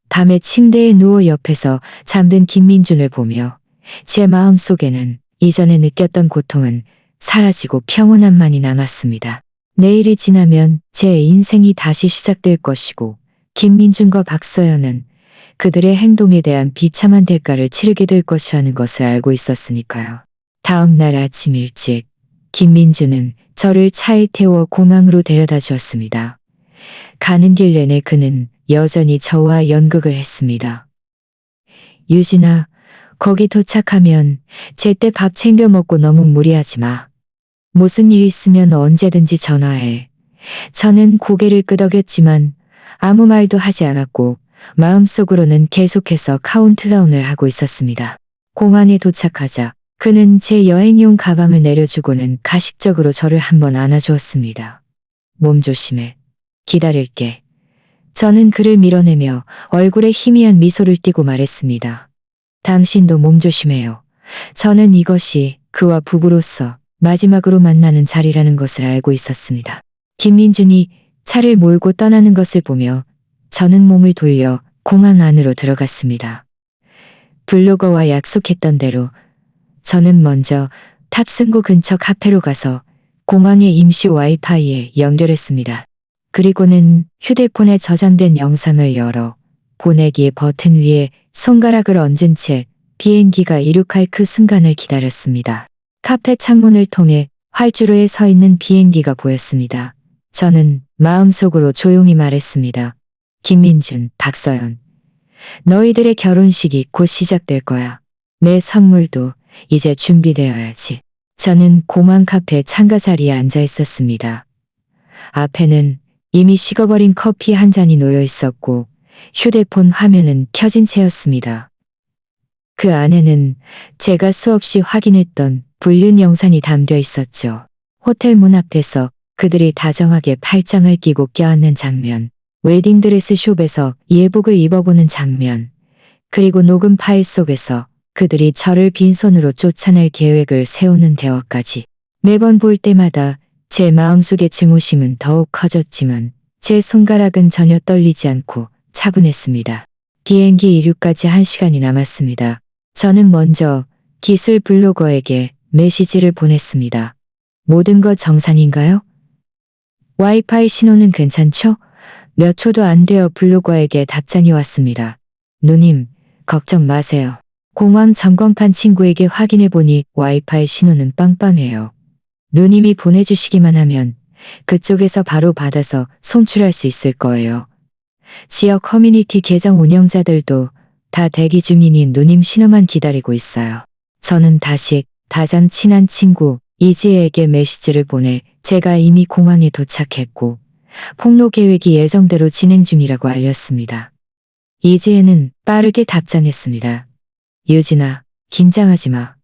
밤에 침대에 누워 옆에서 잠든 김민준을 보며 제 마음속에는 이전에 느꼈던 고통은 사라지고 평온함만이 남았습니다. 내일이 지나면 제 인생이 다시 시작될 것이고 김민준과 박서연은 그들의 행동에 대한 비참한 대가를 치르게 될 것이라는 것을 알고 있었으니까요. 다음 날 아침 일찍 김민준은 저를 차에 태워 공항으로 데려다 주었습니다. 가는 길 내내 그는 여전히 저와 연극을 했습니다. 유진아, 거기 도착하면 제때 밥 챙겨 먹고 너무 무리하지 마. 무슨 일 있으면 언제든지 전화해. 저는 고개를 끄덕였지만 아무 말도 하지 않았고 마음속으로는 계속해서 카운트다운을 하고 있었습니다. 공항에 도착하자 그는 제 여행용 가방을 내려주고는 가식적으로 저를 한번 안아주었습니다. 몸 조심해. 기다릴게. 저는 그를 밀어내며 얼굴에 희미한 미소를 띠고 말했습니다. 당신도 몸 조심해요. 저는 이것이 그와 부부로서 마지막으로 만나는 자리라는 것을 알고 있었습니다. 김민준이 차를 몰고 떠나는 것을 보며 저는 몸을 돌려 공항 안으로 들어갔습니다. 블로거와 약속했던 대로 저는 먼저 탑승구 근처 카페로 가서 공항의 임시 와이파이에 연결했습니다. 그리고는 휴대폰에 저장된 영상을 열어 보내기의 버튼 위에 손가락을 얹은 채 비행기가 이륙할 그 순간을 기다렸습니다. 카페 창문을 통해 활주로에 서 있는 비행기가 보였습니다. 저는 마음속으로 조용히 말했습니다. 김민준, 박서연. 너희들의 결혼식이 곧 시작될 거야. 내 선물도 이제 준비되어야지. 저는 공항 카페 창가 자리에 앉아 있었습니다. 앞에는 이미 식어버린 커피 한 잔이 놓여 있었고 휴대폰 화면은 켜진 채였습니다. 그 안에는 제가 수없이 확인했던 불륜 영상이 담겨 있었죠. 호텔 문 앞에서 그들이 다정하게 팔짱을 끼고 껴안는 장면, 웨딩드레스 숍에서 예복을 입어보는 장면, 그리고 녹음 파일 속에서 그들이 저를 빈손으로 쫓아낼 계획을 세우는 대화까지. 매번 볼 때마다 제 마음속의 증오심은 더욱 커졌지만 제 손가락은 전혀 떨리지 않고 차분했습니다. 비행기 이륙까지 1시간이 남았습니다. 저는 먼저 기술 블로거에게 메시지를 보냈습니다. 모든 것 정상인가요? 와이파이 신호는 괜찮죠? 몇 초도 안 되어 블로거에게 답장이 왔습니다. 누님, 걱정 마세요. 공항 점검판 친구에게 확인해보니 와이파이 신호는 빵빵해요. 누님이 보내주시기만 하면 그쪽에서 바로 받아서 송출할 수 있을 거예요. 지역 커뮤니티 계정 운영자들도 다 대기 중이니 누님 신호만 기다리고 있어요. 저는 다시 가장 친한 친구 이지혜에게 메시지를 보내 제가 이미 공항에 도착했고 폭로 계획이 예정대로 진행 중이라고 알렸습니다. 이지혜는 빠르게 답장했습니다. 유진아, 긴장하지 마.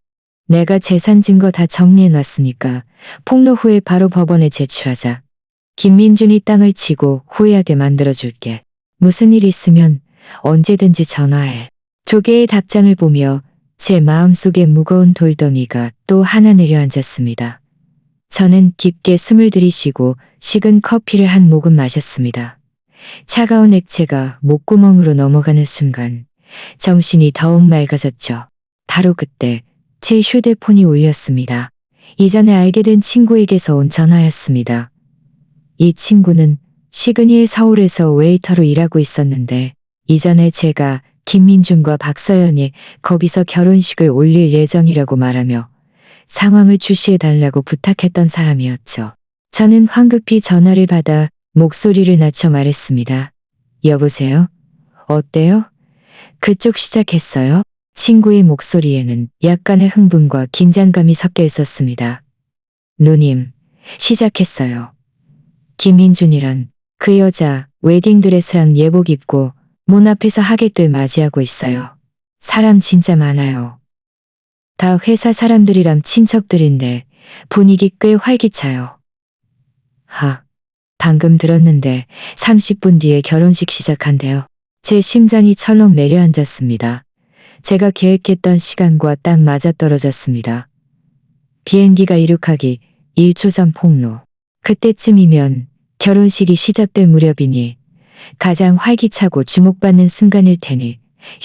내가 재산 증거 다 정리해놨으니까 폭로 후에 바로 법원에 제출하자. 김민준이 땅을 치고 후회하게 만들어줄게. 무슨 일 있으면 언제든지 전화해. 두 개의 답장을 보며 제 마음속에 무거운 돌덩이가 또 하나 내려앉았습니다. 저는 깊게 숨을 들이쉬고 식은 커피를 한 모금 마셨습니다. 차가운 액체가 목구멍으로 넘어가는 순간 정신이 더욱 맑아졌죠. 바로 그때 제 휴대폰이 울렸습니다. 이전에 알게 된 친구에게서 온 전화였습니다. 이 친구는 시그니엘 서울에서 웨이터로 일하고 있었는데 이전에 제가 김민준과 박서연이 거기서 결혼식을 올릴 예정이라고 말하며 상황을 주시해달라고 부탁했던 사람이었죠. 저는 황급히 전화를 받아 목소리를 낮춰 말했습니다. 여보세요? 어때요? 그쪽 시작했어요? 친구의 목소리에는 약간의 흥분과 긴장감이 섞여 있었습니다. 누님, 시작했어요. 김민준이란 그 여자 웨딩드레스랑 예복 입고 문 앞에서 하객들 맞이하고 있어요. 사람 진짜 많아요. 다 회사 사람들이랑 친척들인데 분위기 꽤 활기차요. 방금 들었는데 30분 뒤에 결혼식 시작한대요. 제 심장이 철렁 내려앉았습니다. 제가 계획했던 시간과 딱 맞아떨어졌습니다. 비행기가 이륙하기 1초 전 폭로. 그때쯤이면 결혼식이 시작될 무렵이니 가장 활기차고 주목받는 순간일 테니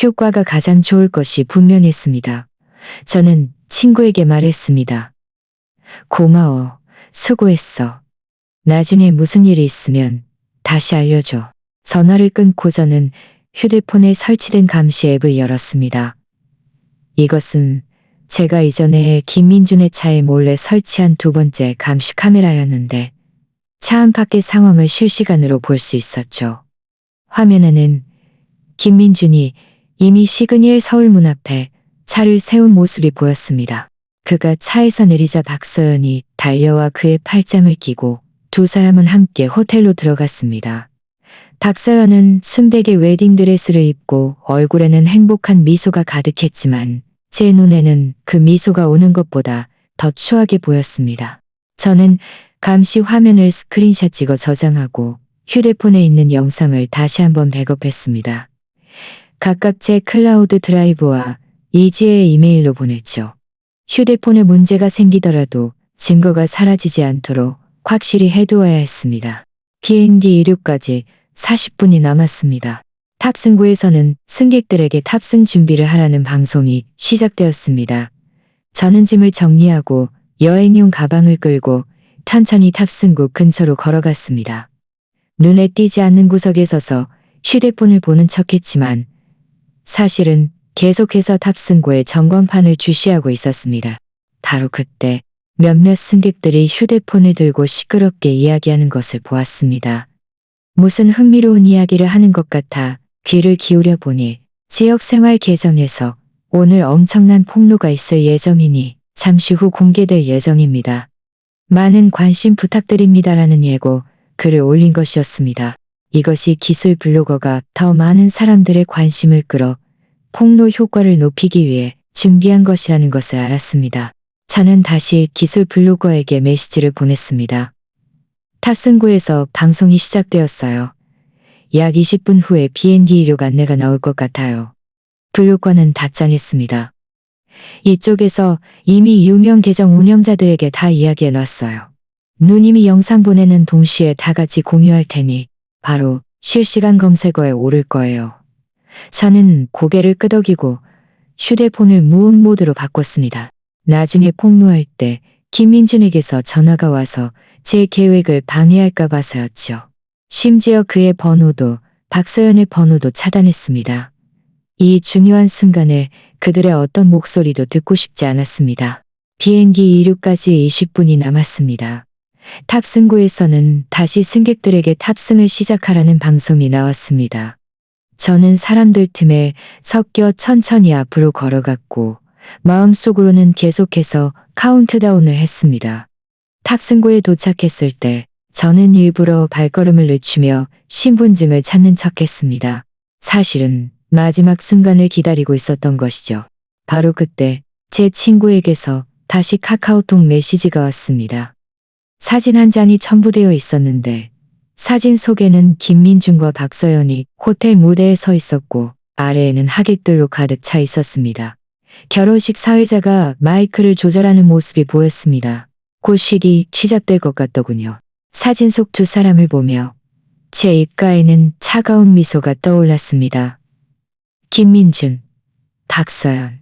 효과가 가장 좋을 것이 분명했습니다. 저는 친구에게 말했습니다. 고마워. 수고했어. 나중에 무슨 일이 있으면 다시 알려줘. 전화를 끊고 저는 휴대폰에 설치된 감시 앱을 열었습니다. 이것은 제가 이전에 김민준의 차에 몰래 설치한 두 번째 감시 카메라였는데 차 안팎의 상황을 실시간으로 볼 수 있었죠. 화면에는 김민준이 이미 시그니엘 서울 문 앞에 차를 세운 모습이 보였습니다. 그가 차에서 내리자 박서연이 달려와 그의 팔짱을 끼고 두 사람은 함께 호텔로 들어갔습니다. 박서연은 순백의 웨딩드레스를 입고 얼굴에는 행복한 미소가 가득했지만 제 눈에는 그 미소가 오는 것보다 더 추하게 보였습니다. 저는 감시 화면을 스크린샷 찍어 저장하고 휴대폰에 있는 영상을 다시 한번 백업했습니다. 각각 제 클라우드 드라이브와 이지혜의 이메일로 보냈죠. 휴대폰에 문제가 생기더라도 증거가 사라지지 않도록 확실히 해두어야 했습니다. 비행기 이륙까지 40분이 남았습니다. 탑승구에서는 승객들에게 탑승 준비를 하라는 방송이 시작되었습니다. 저는 짐을 정리하고 여행용 가방을 끌고 천천히 탑승구 근처로 걸어갔습니다. 눈에 띄지 않는 구석에 서서 휴대폰을 보는 척했지만 사실은 계속해서 탑승구의 전광판을 주시하고 있었습니다. 바로 그때 몇몇 승객들이 휴대폰을 들고 시끄럽게 이야기하는 것을 보았습니다. 무슨 흥미로운 이야기를 하는 것 같아 귀를 기울여 보니 지역생활 계정에서 오늘 엄청난 폭로가 있을 예정이니 잠시 후 공개될 예정입니다. 많은 관심 부탁드립니다라는 예고 글을 올린 것이었습니다. 이것이 기술 블로거가 더 많은 사람들의 관심을 끌어 폭로 효과를 높이기 위해 준비한 것이라는 것을 알았습니다. 저는 다시 기술 블로거에게 메시지를 보냈습니다. 탑승구에서 방송이 시작되었어요. 약 20분 후에 비행기 이륙 안내가 나올 것 같아요. 블로거는 답장했습니다. 이쪽에서 이미 유명 계정 운영자들에게 다 이야기해놨어요. 누님이 영상 보내는 동시에 다 같이 공유할 테니 바로 실시간 검색어에 오를 거예요. 저는 고개를 끄덕이고 휴대폰을 무음 모드로 바꿨습니다. 나중에 폭로할 때 김민준에게서 전화가 와서 제 계획을 방해할까 봐서였죠. 심지어 그의 번호도 박서연의 번호도 차단했습니다. 이 중요한 순간에 그들의 어떤 목소리도 듣고 싶지 않았습니다. 비행기 이륙까지 20분이 남았습니다. 탑승구에서는 다시 승객들에게 탑승을 시작하라는 방송이 나왔습니다. 저는 사람들 틈에 섞여 천천히 앞으로 걸어갔고 마음속으로는 계속해서 카운트다운을 했습니다. 탑승구에 도착했을 때 저는 일부러 발걸음을 늦추며 신분증을 찾는 척했습니다. 사실은 마지막 순간을 기다리고 있었던 것이죠. 바로 그때 제 친구에게서 다시 카카오톡 메시지가 왔습니다. 사진 한 장이 첨부되어 있었는데 사진 속에는 김민준과 박서연이 호텔 무대에 서 있었고 아래에는 하객들로 가득 차 있었습니다. 결혼식 사회자가 마이크를 조절하는 모습이 보였습니다. 곧 실이 시작될 것 같더군요. 사진 속 두 사람을 보며 제 입가에는 차가운 미소가 떠올랐습니다. 김민준, 박서연.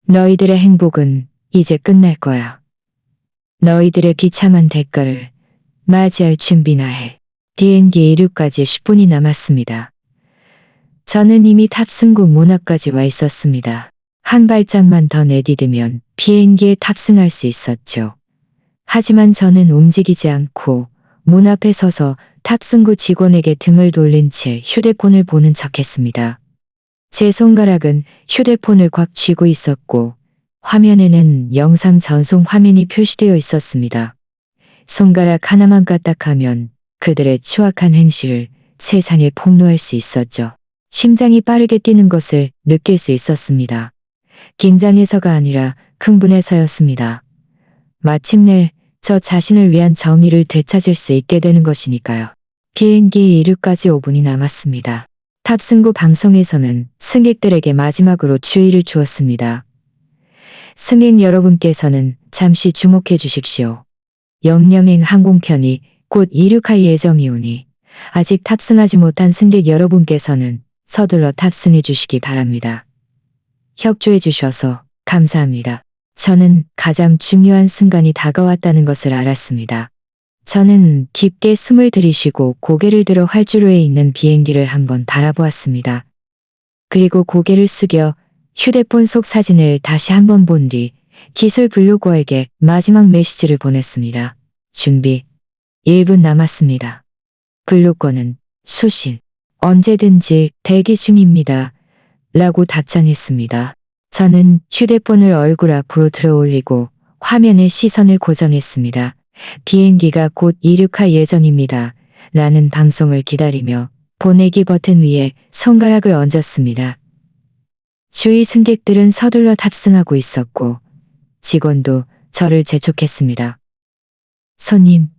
너희들의 행복은 이제 끝날 거야. 너희들의 비참한 대가를 맞이할 준비나 해. 비행기 이륙까지 10분이 남았습니다. 저는 이미 탑승구 문 앞까지 와 있었습니다. 한 발짝만 더 내디디면 비행기에 탑승할 수 있었죠. 하지만 저는 움직이지 않고 문 앞에 서서 탑승구 직원에게 등을 돌린 채 휴대폰을 보는 척했습니다. 제 손가락은 휴대폰을 꽉 쥐고 있었고 화면에는 영상 전송 화면이 표시되어 있었습니다. 손가락 하나만 까딱하면 그들의 추악한 행실을 세상에 폭로할 수 있었죠. 심장이 빠르게 뛰는 것을 느낄 수 있었습니다. 긴장해서가 아니라 흥분해서였습니다. 마침내 저 자신을 위한 정의를 되찾을 수 있게 되는 것이니까요. 비행기 이륙까지 5분이 남았습니다. 탑승구 방송에서는 승객들에게 마지막으로 주의를 주었습니다. 승객 여러분께서는 잠시 주목해 주십시오. 영영행 항공편이 곧 이륙할 예정이오니 아직 탑승하지 못한 승객 여러분께서는 서둘러 탑승해 주시기 바랍니다. 협조해 주셔서 감사합니다. 저는 가장 중요한 순간이 다가왔다는 것을 알았습니다. 저는 깊게 숨을 들이쉬고 고개를 들어 활주로에 있는 비행기를 한번 바라보았습니다. 그리고 고개를 숙여 휴대폰 속 사진을 다시 한번 본 뒤 기술 블로거에게 마지막 메시지를 보냈습니다. 준비 1분 남았습니다. 블로거는 수신 언제든지 대기 중입니다. 라고 답장했습니다. 저는 휴대폰을 얼굴 앞으로 들어 올리고 화면에 시선을 고정했습니다. 비행기가 곧 이륙할 예정입니다. 라는 방송을 기다리며 보내기 버튼 위에 손가락을 얹었습니다. 주위 승객들은 서둘러 탑승하고 있었고 직원도 저를 재촉했습니다. 손님,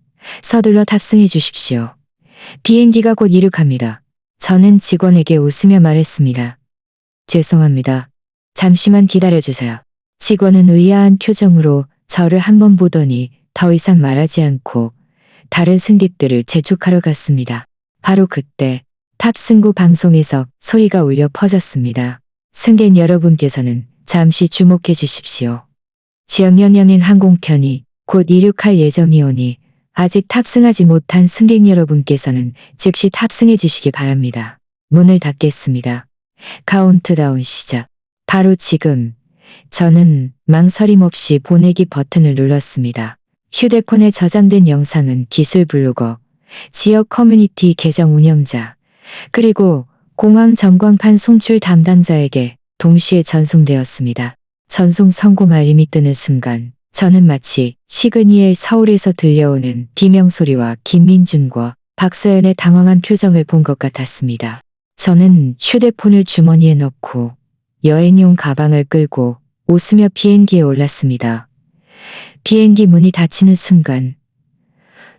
서둘러 탑승해 주십시오. 비행기가 곧 이륙합니다. 저는 직원에게 웃으며 말했습니다. 죄송합니다. 잠시만 기다려주세요. 직원은 의아한 표정으로 저를 한번 보더니 더 이상 말하지 않고 다른 승객들을 재촉하러 갔습니다. 바로 그때 탑승구 방송에서 소리가 울려 퍼졌습니다. 승객 여러분께서는 잠시 주목해 주십시오. 지역영영행 항공편이 곧 이륙할 예정이오니 아직 탑승하지 못한 승객 여러분께서는 즉시 탑승해 주시기 바랍니다. 문을 닫겠습니다. 카운트다운 시작. 바로 지금 저는 망설임 없이 보내기 버튼을 눌렀습니다. 휴대폰에 저장된 영상은 기술 블로거, 지역 커뮤니티 계정 운영자, 그리고 공항 전광판 송출 담당자에게 동시에 전송되었습니다. 전송 성공 알림이 뜨는 순간 저는 마치 시그니엘 서울에서 들려오는 비명소리와 김민준과 박서연의 당황한 표정을 본 것 같았습니다. 저는 휴대폰을 주머니에 넣고 여행용 가방을 끌고 웃으며 비행기에 올랐습니다. 비행기 문이 닫히는 순간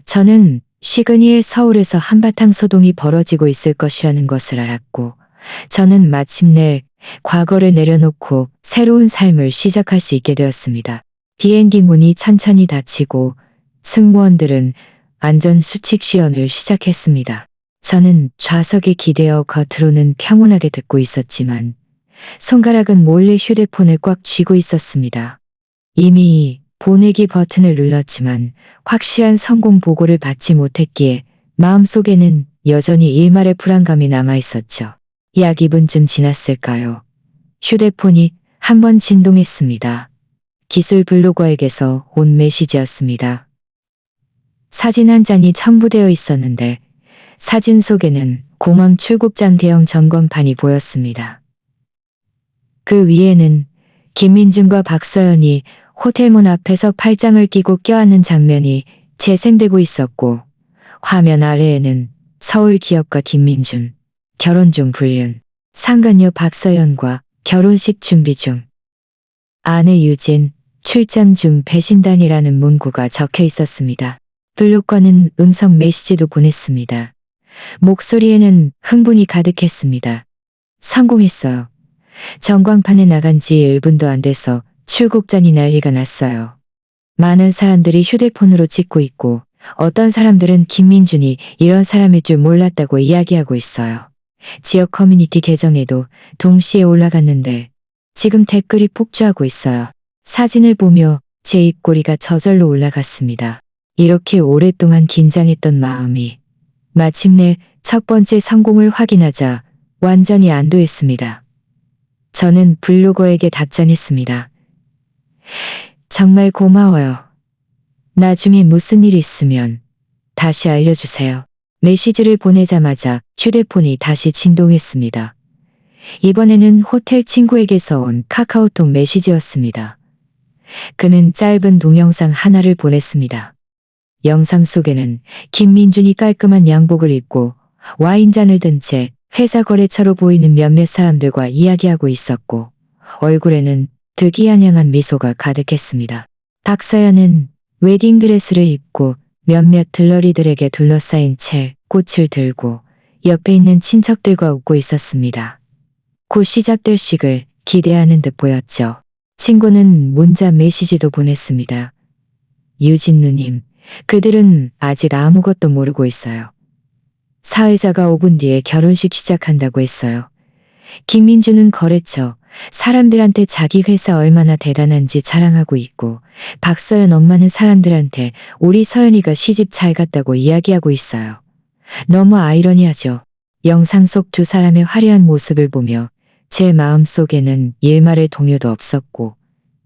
저는 시그니엘 서울에서 한바탕 소동이 벌어지고 있을 것이라는 것을 알았고 저는 마침내 과거를 내려놓고 새로운 삶을 시작할 수 있게 되었습니다. 비행기 문이 천천히 닫히고 승무원들은 안전수칙 시연을 시작했습니다. 저는 좌석에 기대어 겉으로는 평온하게 듣고 있었지만 손가락은 몰래 휴대폰을 꽉 쥐고 있었습니다. 이미 보내기 버튼을 눌렀지만 확실한 성공 보고를 받지 못했기에 마음속에는 여전히 일말의 불안감이 남아있었죠. 약 2분쯤 지났을까요? 휴대폰이 한번 진동했습니다. 기술 블로거에게서 온 메시지였습니다. 사진 한 장이 첨부되어 있었는데 사진 속에는 공항 출국장 대형 전광판이 보였습니다. 그 위에는 김민준과 박서연이 호텔문 앞에서 팔짱을 끼고 껴안는 장면이 재생되고 있었고 화면 아래에는 서울기업과 김민준, 결혼 중 불륜, 상간녀 박서연과 결혼식 준비 중, 아내 유진, 출장 중 배신단이라는 문구가 적혀 있었습니다. 블록과는 음성 메시지도 보냈습니다. 목소리에는 흥분이 가득했습니다. 성공했어요. 전광판에 나간 지 1분도 안 돼서 출국 전이 난리가 났어요. 많은 사람들이 휴대폰으로 찍고 있고 어떤 사람들은 김민준이 이런 사람일 줄 몰랐다고 이야기하고 있어요. 지역 커뮤니티 계정에도 동시에 올라갔는데 지금 댓글이 폭주하고 있어요. 사진을 보며 제 입꼬리가 저절로 올라갔습니다. 이렇게 오랫동안 긴장했던 마음이 마침내 첫 번째 성공을 확인하자 완전히 안도했습니다. 저는 블로거에게 답장했습니다. 정말 고마워요. 나중에 무슨 일 있으면 다시 알려주세요. 메시지를 보내자마자 휴대폰이 다시 진동했습니다. 이번에는 호텔 친구에게서 온 카카오톡 메시지였습니다. 그는 짧은 동영상 하나를 보냈습니다. 영상 속에는 김민준이 깔끔한 양복을 입고 와인잔을 든 채 회사 거래처로 보이는 몇몇 사람들과 이야기하고 있었고 얼굴에는 득이한양한 미소가 가득했습니다. 박서연은 웨딩드레스를 입고 몇몇 들러리들에게 둘러싸인 채 꽃을 들고 옆에 있는 친척들과 웃고 있었습니다. 곧 시작될 식을 기대하는 듯 보였죠. 친구는 문자 메시지도 보냈습니다. 유진 누님, 그들은 아직 아무것도 모르고 있어요. 사회자가 5분 뒤에 결혼식 시작한다고 했어요. 김민주는 거래처, 사람들한테 자기 회사 얼마나 대단한지 자랑하고 있고 박서연 엄마는 사람들한테 우리 서연이가 시집 잘 갔다고 이야기하고 있어요. 너무 아이러니하죠. 영상 속 두 사람의 화려한 모습을 보며 제 마음속에는 일말의 동요도 없었고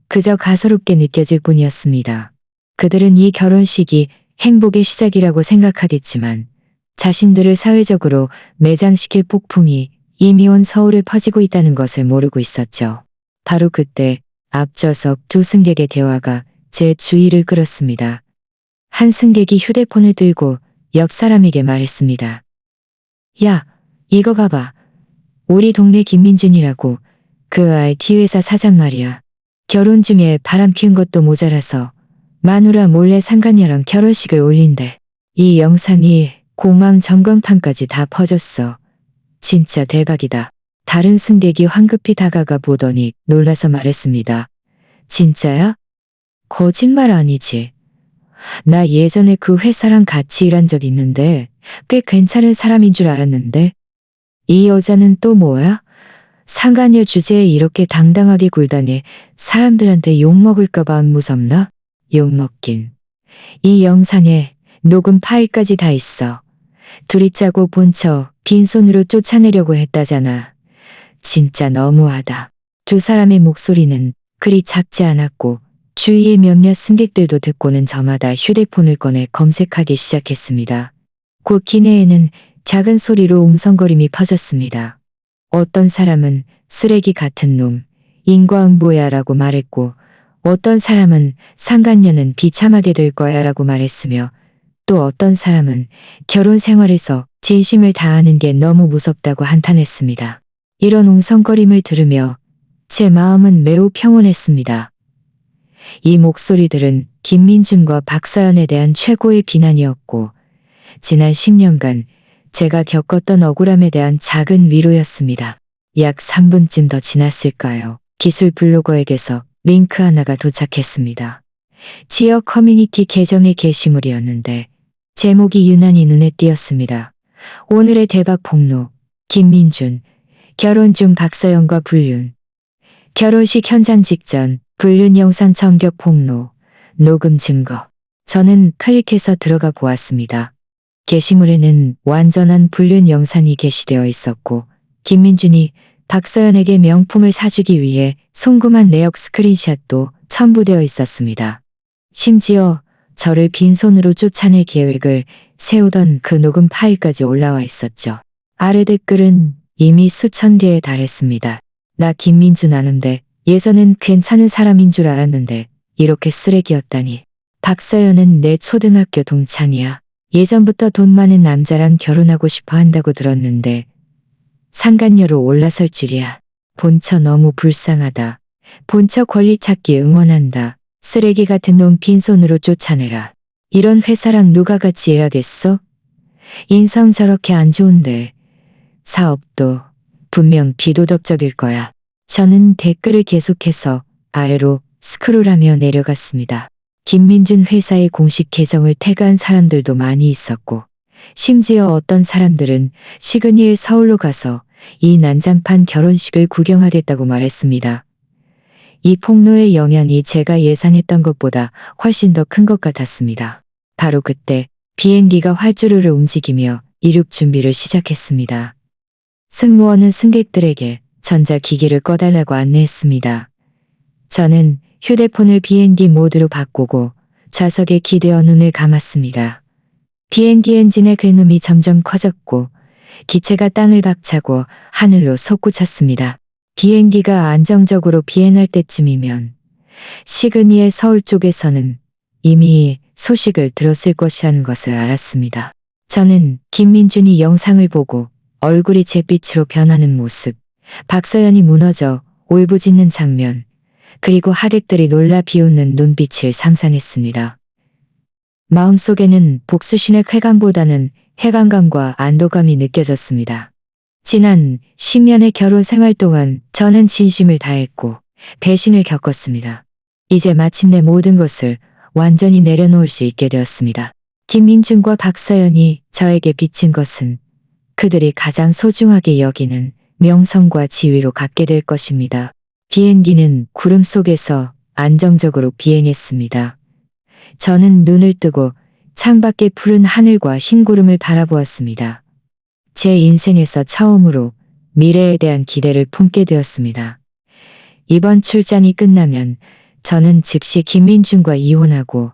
그저 가소롭게 느껴질 뿐이었습니다. 그들은 이 결혼식이 행복의 시작이라고 생각하겠지만 자신들을 사회적으로 매장시킬 폭풍이 이미 온 서울에 퍼지고 있다는 것을 모르고 있었죠. 바로 그때 앞좌석 두 승객의 대화가 제 주의를 끌었습니다. 한 승객이 휴대폰을 들고 옆 사람에게 말했습니다. 야, 이거 봐봐. 우리 동네 김민준이라고 그 IT 회사 사장 말이야. 결혼 중에 바람 피운 것도 모자라서 마누라 몰래 상간녀랑 결혼식을 올린대. 이 영상이 공항 전광판까지 다 퍼졌어. 진짜 대박이다. 다른 승객이 황급히 다가가 보더니 놀라서 말했습니다. 진짜야? 거짓말 아니지. 나 예전에 그 회사랑 같이 일한 적 있는데 꽤 괜찮은 사람인 줄 알았는데 이 여자는 또 뭐야? 상간녀 주제에 이렇게 당당하게 굴다니 사람들한테 욕먹을까봐 안 무섭나? 욕먹긴. 이 영상에 녹음 파일까지 다 있어. 둘이 짜고 본 척 빈손으로 쫓아내려고 했다잖아. 진짜 너무하다. 두 사람의 목소리는 그리 작지 않았고 주위의 몇몇 승객들도 듣고는 저마다 휴대폰을 꺼내 검색하기 시작했습니다. 곧 기내에는 작은 소리로 웅성거림이 퍼졌습니다. 어떤 사람은 쓰레기 같은 놈, 인과응보야 라고 말했고 어떤 사람은 상간녀는 비참하게 될 거야 라고 말했으며 또 어떤 사람은 결혼 생활에서 진심을 다하는 게 너무 무섭다고 한탄했습니다. 이런 웅성거림을 들으며 제 마음은 매우 평온했습니다. 이 목소리들은 김민준과 박서연에 대한 최고의 비난이었고 지난 10년간 제가 겪었던 억울함에 대한 작은 위로였습니다. 약 3분쯤 더 지났을까요? 기술 블로거에게서 링크 하나가 도착했습니다. 지역 커뮤니티 계정의 게시물이었는데 제목이 유난히 눈에 띄었습니다. 오늘의 대박 폭로, 김민준, 결혼 중 박서연과 불륜, 결혼식 현장 직전, 불륜 영상 전격 폭로, 녹음 증거. 저는 클릭해서 들어가 보았습니다. 게시물에는 완전한 불륜 영상이 게시되어 있었고 김민준이 박서연에게 명품을 사주기 위해 송금한 내역 스크린샷도 첨부되어 있었습니다. 심지어 저를 빈손으로 쫓아낼 계획을 세우던 그 녹음 파일까지 올라와 있었죠. 아래 댓글은 이미 수천 개에 달했습니다. 나 김민준 아는데 예전엔 괜찮은 사람인 줄 알았는데 이렇게 쓰레기였다니. 박서연은 내 초등학교 동창이야. 예전부터 돈 많은 남자랑 결혼하고 싶어 한다고 들었는데 상간녀로 올라설 줄이야. 본처 너무 불쌍하다. 본처 권리 찾기 응원한다. 쓰레기 같은 놈 빈손으로 쫓아내라. 이런 회사랑 누가 같이 해야겠어? 인성 저렇게 안 좋은데 사업도 분명 비도덕적일 거야. 저는 댓글을 계속해서 아래로 스크롤하며 내려갔습니다. 김민준 회사의 공식 계정을 태그한 사람들도 많이 있었고 심지어 어떤 사람들은 시그니엘 서울로 가서 이 난장판 결혼식을 구경하겠다고 말했습니다. 이 폭로의 영향이 제가 예상했던 것보다 훨씬 더 큰 것 같았습니다. 바로 그때 비행기가 활주로를 움직이며 이륙 준비를 시작했습니다. 승무원은 승객들에게 전자기기를 꺼달라고 안내했습니다. 저는 휴대폰을 비행기 모드로 바꾸고 좌석에 기대어 눈을 감았습니다. 비행기 엔진의 굉음이 점점 커졌고 기체가 땅을 박차고 하늘로 솟구쳤습니다. 비행기가 안정적으로 비행할 때쯤이면 시그니의 서울 쪽에서는 이미 소식을 들었을 것이라는 것을 알았습니다. 저는 김민준이 영상을 보고 얼굴이 잿빛으로 변하는 모습, 박서연이 무너져 울부짖는 장면, 그리고 하객들이 놀라 비웃는 눈빛을 상상했습니다. 마음속에는 복수심의 쾌감보다는 해방감과 안도감이 느껴졌습니다. 지난 10년의 결혼 생활 동안 저는 진심을 다했고 배신을 겪었습니다. 이제 마침내 모든 것을 완전히 내려놓을 수 있게 되었습니다. 김민준과 박서연이 저에게 빚진 것은 그들이 가장 소중하게 여기는 명성과 지위로 갖게 될 것입니다. 비행기는 구름 속에서 안정적으로 비행했습니다. 저는 눈을 뜨고 창밖의 푸른 하늘과 흰 구름을 바라보았습니다. 제 인생에서 처음으로 미래에 대한 기대를 품게 되었습니다. 이번 출장이 끝나면 저는 즉시 김민준과 이혼하고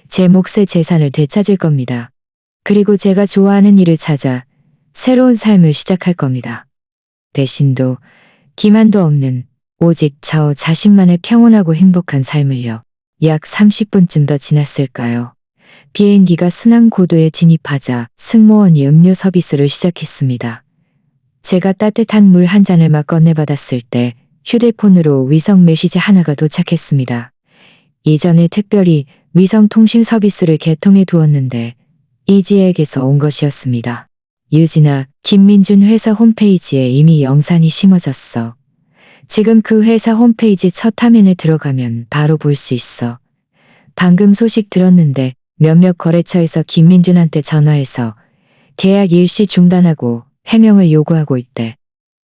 제 몫의 재산을 되찾을 겁니다. 그리고 제가 좋아하는 일을 찾아 새로운 삶을 시작할 겁니다. 배신도 기만도 없는 오직 저 자신만의 평온하고 행복한 삶을요. 약 30분쯤 더 지났을까요? 비행기가 순항 고도에 진입하자 승무원이 음료 서비스를 시작했습니다. 제가 따뜻한 물 한 잔을 막 건네받았을 때 휴대폰으로 위성 메시지 하나가 도착했습니다. 이전에 특별히 위성 통신 서비스를 개통해 두었는데 이지에게서 온 것이었습니다. 유진아, 김민준 회사 홈페이지에 이미 영상이 심어졌어. 지금 그 회사 홈페이지 첫 화면에 들어가면 바로 볼 수 있어. 방금 소식 들었는데 몇몇 거래처에서 김민준한테 전화해서 계약 일시 중단하고 해명을 요구하고 있대.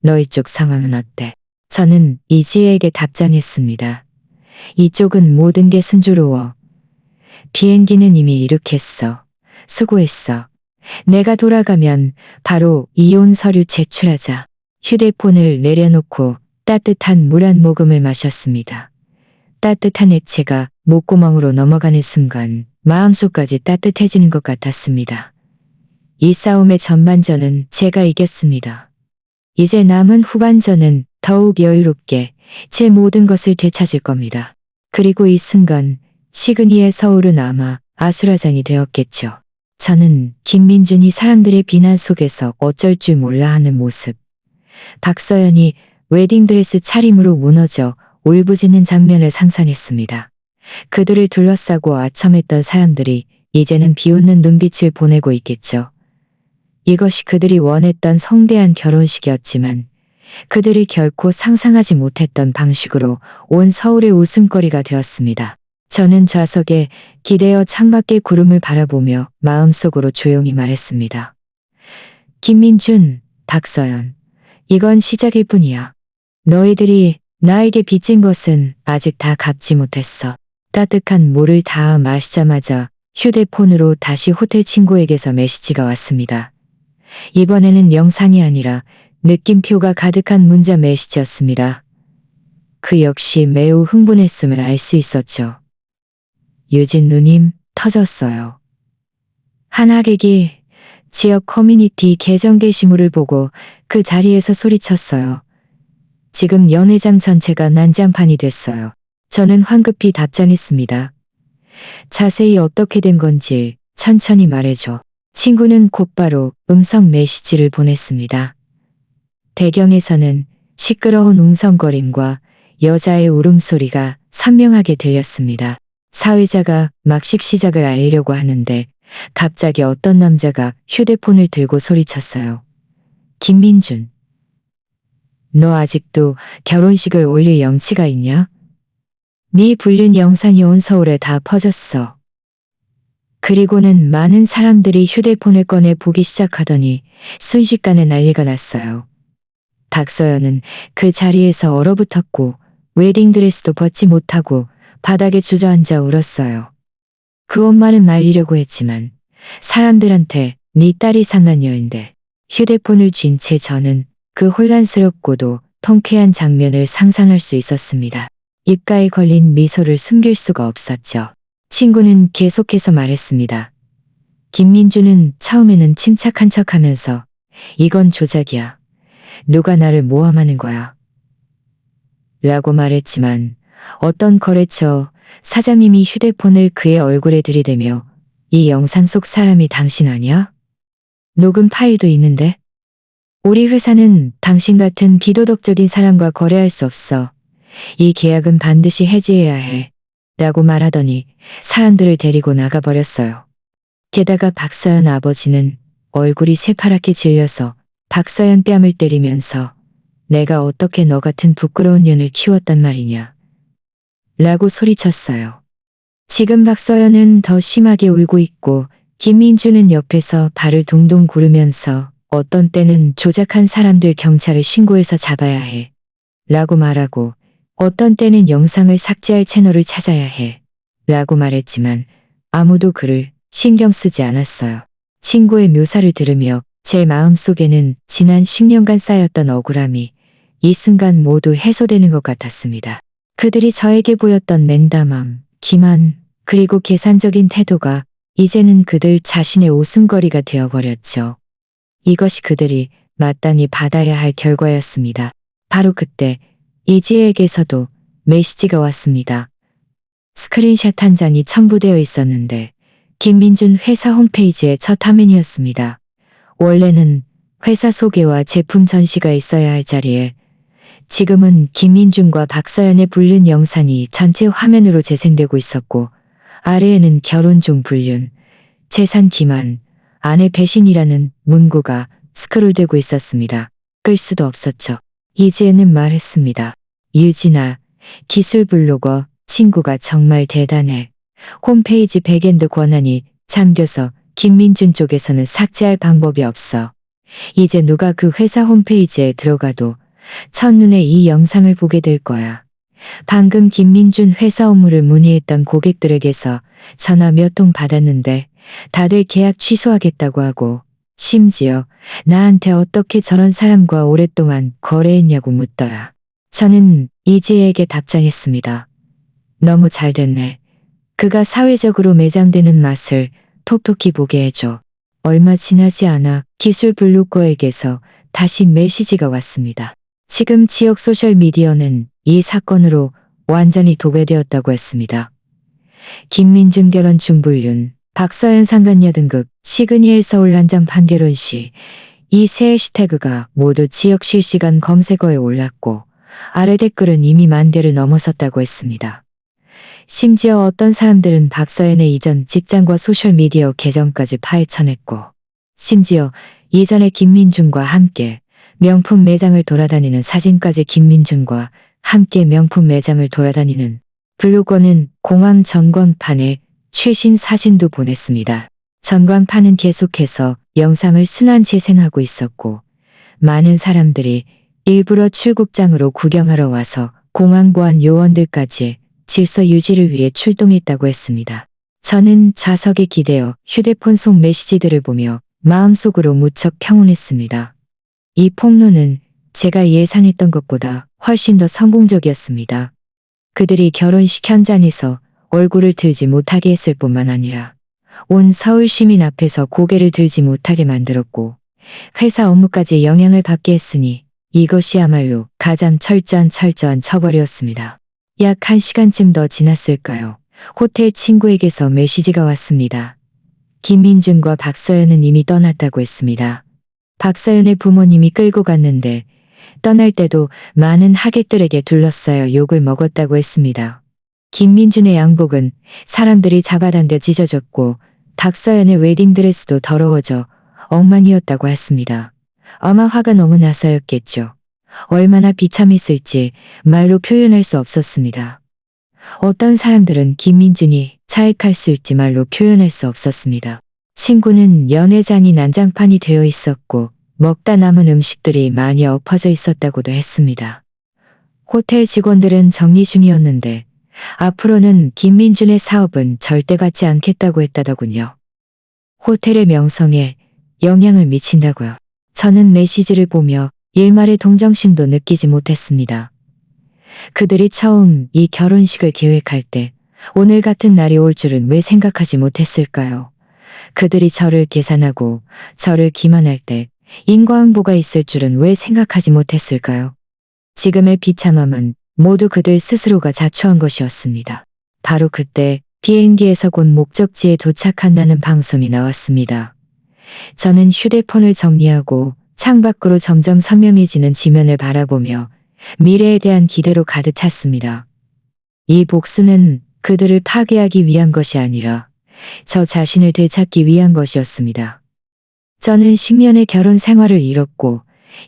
너희 쪽 상황은 어때? 저는 이지에게 답장했습니다. 이쪽은 모든 게 순조로워. 비행기는 이미 이륙했어. 수고했어. 내가 돌아가면 바로 이혼 서류 제출하자. 휴대폰을 내려놓고 따뜻한 물 한 모금을 마셨습니다. 따뜻한 액체가 목구멍으로 넘어가는 순간 마음속까지 따뜻해지는 것 같았습니다. 이 싸움의 전반전은 제가 이겼습니다. 이제 남은 후반전은 더욱 여유롭게 제 모든 것을 되찾을 겁니다. 그리고 이 순간 시그니의 서울은 아마 아수라장이 되었겠죠. 저는 김민준이 사람들의 비난 속에서 어쩔 줄 몰라 하는 모습, 박서연이 웨딩드레스 차림으로 무너져 울부짖는 장면을 상상했습니다. 그들을 둘러싸고 아첨했던 사람들이 이제는 비웃는 눈빛을 보내고 있겠죠. 이것이 그들이 원했던 성대한 결혼식이었지만 그들이 결코 상상하지 못했던 방식으로 온 서울의 웃음거리가 되었습니다. 저는 좌석에 기대어 창밖의 구름을 바라보며 마음속으로 조용히 말했습니다. 김민준, 박서연, 이건 시작일 뿐이야. 너희들이 나에게 빚진 것은 아직 다 갚지 못했어. 따뜻한 물을 다 마시자마자 휴대폰으로 다시 호텔 친구에게서 메시지가 왔습니다. 이번에는 영상이 아니라 느낌표가 가득한 문자 메시지였습니다. 그 역시 매우 흥분했음을 알 수 있었죠. 유진 누님, 터졌어요. 한 하객이 지역 커뮤니티 계정 게시물을 보고 그 자리에서 소리쳤어요. 지금 연회장 전체가 난장판이 됐어요. 저는 황급히 답장했습니다. 자세히 어떻게 된 건지 천천히 말해줘. 친구는 곧바로 음성 메시지를 보냈습니다. 배경에서는 시끄러운 웅성거림과 여자의 울음소리가 선명하게 들렸습니다. 사회자가 막식 시작을 알리려고 하는데 갑자기 어떤 남자가 휴대폰을 들고 소리쳤어요. 김민준. 너 아직도 결혼식을 올릴 영치가 있냐? 네 불륜 영상이 온 서울에 다 퍼졌어. 그리고는 많은 사람들이 휴대폰을 꺼내 보기 시작하더니 순식간에 난리가 났어요. 박서연은 그 자리에서 얼어붙었고 웨딩드레스도 벗지 못하고 바닥에 주저앉아 울었어요. 그 엄마는 말리려고 했지만 사람들한테 네 딸이 상간녀인데 휴대폰을 쥔 채 저는 그 혼란스럽고도 통쾌한 장면을 상상할 수 있었습니다. 입가에 걸린 미소를 숨길 수가 없었죠. 친구는 계속해서 말했습니다. 김민주는 처음에는 침착한 척하면서 이건 조작이야. 누가 나를 모함하는 거야. 라고 말했지만 어떤 거래처 사장님이 휴대폰을 그의 얼굴에 들이대며 이 영상 속 사람이 당신 아니야? 녹음 파일도 있는데? 우리 회사는 당신 같은 비도덕적인 사람과 거래할 수 없어. 이 계약은 반드시 해지해야 해. 라고 말하더니 사람들을 데리고 나가버렸어요. 게다가 박서연 아버지는 얼굴이 새파랗게 질려서 박서연 뺨을 때리면서 내가 어떻게 너 같은 부끄러운 년을 키웠단 말이냐. 라고 소리쳤어요. 지금 박서연은 더 심하게 울고 있고 김민주는 옆에서 발을 동동 구르면서 어떤 때는 조작한 사람들 경찰에 신고해서 잡아야 해. 라고 말하고 어떤 때는 영상을 삭제할 채널을 찾아야 해. 라고 말했지만 아무도 그를 신경 쓰지 않았어요. 친구의 묘사를 들으며 제 마음속에는 지난 10년간 쌓였던 억울함이 이 순간 모두 해소되는 것 같았습니다. 그들이 저에게 보였던 냉담함, 기만, 그리고 계산적인 태도가 이제는 그들 자신의 웃음거리가 되어버렸죠. 이것이 그들이 마땅히 받아야 할 결과였습니다. 바로 그때 이지혜에게서도 메시지가 왔습니다. 스크린샷 한 장이 첨부되어 있었는데 김민준 회사 홈페이지의 첫 화면이었습니다. 원래는 회사 소개와 제품 전시가 있어야 할 자리에 지금은 김민준과 박서연의 불륜 영상이 전체 화면으로 재생되고 있었고 아래에는 결혼 중 불륜, 재산 기만, 아내 배신이라는 문구가 스크롤되고 있었습니다. 끌 수도 없었죠. 이지혜는 말했습니다. 유진아, 기술 블로거 친구가 정말 대단해. 홈페이지 백엔드 권한이 잠겨서 김민준 쪽에서는 삭제할 방법이 없어. 이제 누가 그 회사 홈페이지에 들어가도 첫눈에 이 영상을 보게 될 거야. 방금 김민준 회사 업무를 문의했던 고객들에게서 전화 몇 통 받았는데 다들 계약 취소하겠다고 하고 심지어 나한테 어떻게 저런 사람과 오랫동안 거래했냐고 묻더라. 저는 이지혜에게 답장했습니다. 너무 잘 됐네. 그가 사회적으로 매장되는 맛을 톡톡히 보게 해줘. 얼마 지나지 않아 기술 블로거에게서 다시 메시지가 왔습니다. 지금 지역 소셜미디어는 이 사건으로 완전히 도배되었다고 했습니다. 김민준 결혼 중불륜, 박서연 상간녀 등극, 시그니엘 서울 난장판 결혼시 이 세 해시태그가 모두 지역 실시간 검색어에 올랐고 아래 댓글은 이미 10,000개를 넘어섰다고 했습니다. 심지어 어떤 사람들은 박서연의 이전 직장과 소셜미디어 계정까지 파헤쳐냈고 심지어 이전에 김민준과 함께 명품 매장을 돌아다니는 사진까지 김민준과 함께 명품 매장을 돌아다니는 블로거는 공항 전광판에 최신 사진도 보냈습니다. 전광판은 계속해서 영상을 순환 재생하고 있었고 많은 사람들이 일부러 출국장으로 구경하러 와서 공항 보안 요원들까지 질서 유지를 위해 출동했다고 했습니다. 저는 좌석에 기대어 휴대폰 속 메시지들을 보며 마음속으로 무척 평온했습니다. 이 폭로는 제가 예상했던 것보다 훨씬 더 성공적이었습니다. 그들이 결혼식 현장에서 얼굴을 들지 못하게 했을 뿐만 아니라 온 서울 시민 앞에서 고개를 들지 못하게 만들었고 회사 업무까지 영향을 받게 했으니 이것이야말로 가장 철저한 처벌이었습니다. 약 1시간쯤 더 지났을까요? 호텔 친구에게서 메시지가 왔습니다. 김민준과 박서연은 이미 떠났다고 했습니다. 박서연의 부모님이 끌고 갔는데 떠날 때도 많은 하객들에게 둘러싸여 욕을 먹었다고 했습니다. 김민준의 양복은 사람들이 잡아당겨 찢어졌고 박서연의 웨딩드레스도 더러워져 엉망이었다고 했습니다. 아마 화가 너무 나서였겠죠. 얼마나 비참했을지 말로 표현할 수 없었습니다. 어떤 사람들은 김민준이 차익할수있지 말로 표현할 수 없었습니다. 친구는 연회장이 난장판이 되어 있었고 먹다 남은 음식들이 많이 엎어져 있었다고도 했습니다. 호텔 직원들은 정리 중이었는데 앞으로는 김민준의 사업은 절대 받지 않겠다고 했다더군요. 호텔의 명성에 영향을 미친다고요. 저는 메시지를 보며 일말의 동정심도 느끼지 못했습니다. 그들이 처음 이 결혼식을 계획할 때 오늘 같은 날이 올 줄은 왜 생각하지 못했을까요? 그들이 저를 계산하고 저를 기만할 때 인과응보가 있을 줄은 왜 생각하지 못했을까요? 지금의 비참함은 모두 그들 스스로가 자초한 것이었습니다. 바로 그때 비행기에서 곧 목적지에 도착한다는 방송이 나왔습니다. 저는 휴대폰을 정리하고 창밖으로 점점 선명해지는 지면을 바라보며 미래에 대한 기대로 가득 찼습니다. 이 복수는 그들을 파괴하기 위한 것이 아니라 저 자신을 되찾기 위한 것이었습니다. 저는 10년의 결혼 생활을 잃었고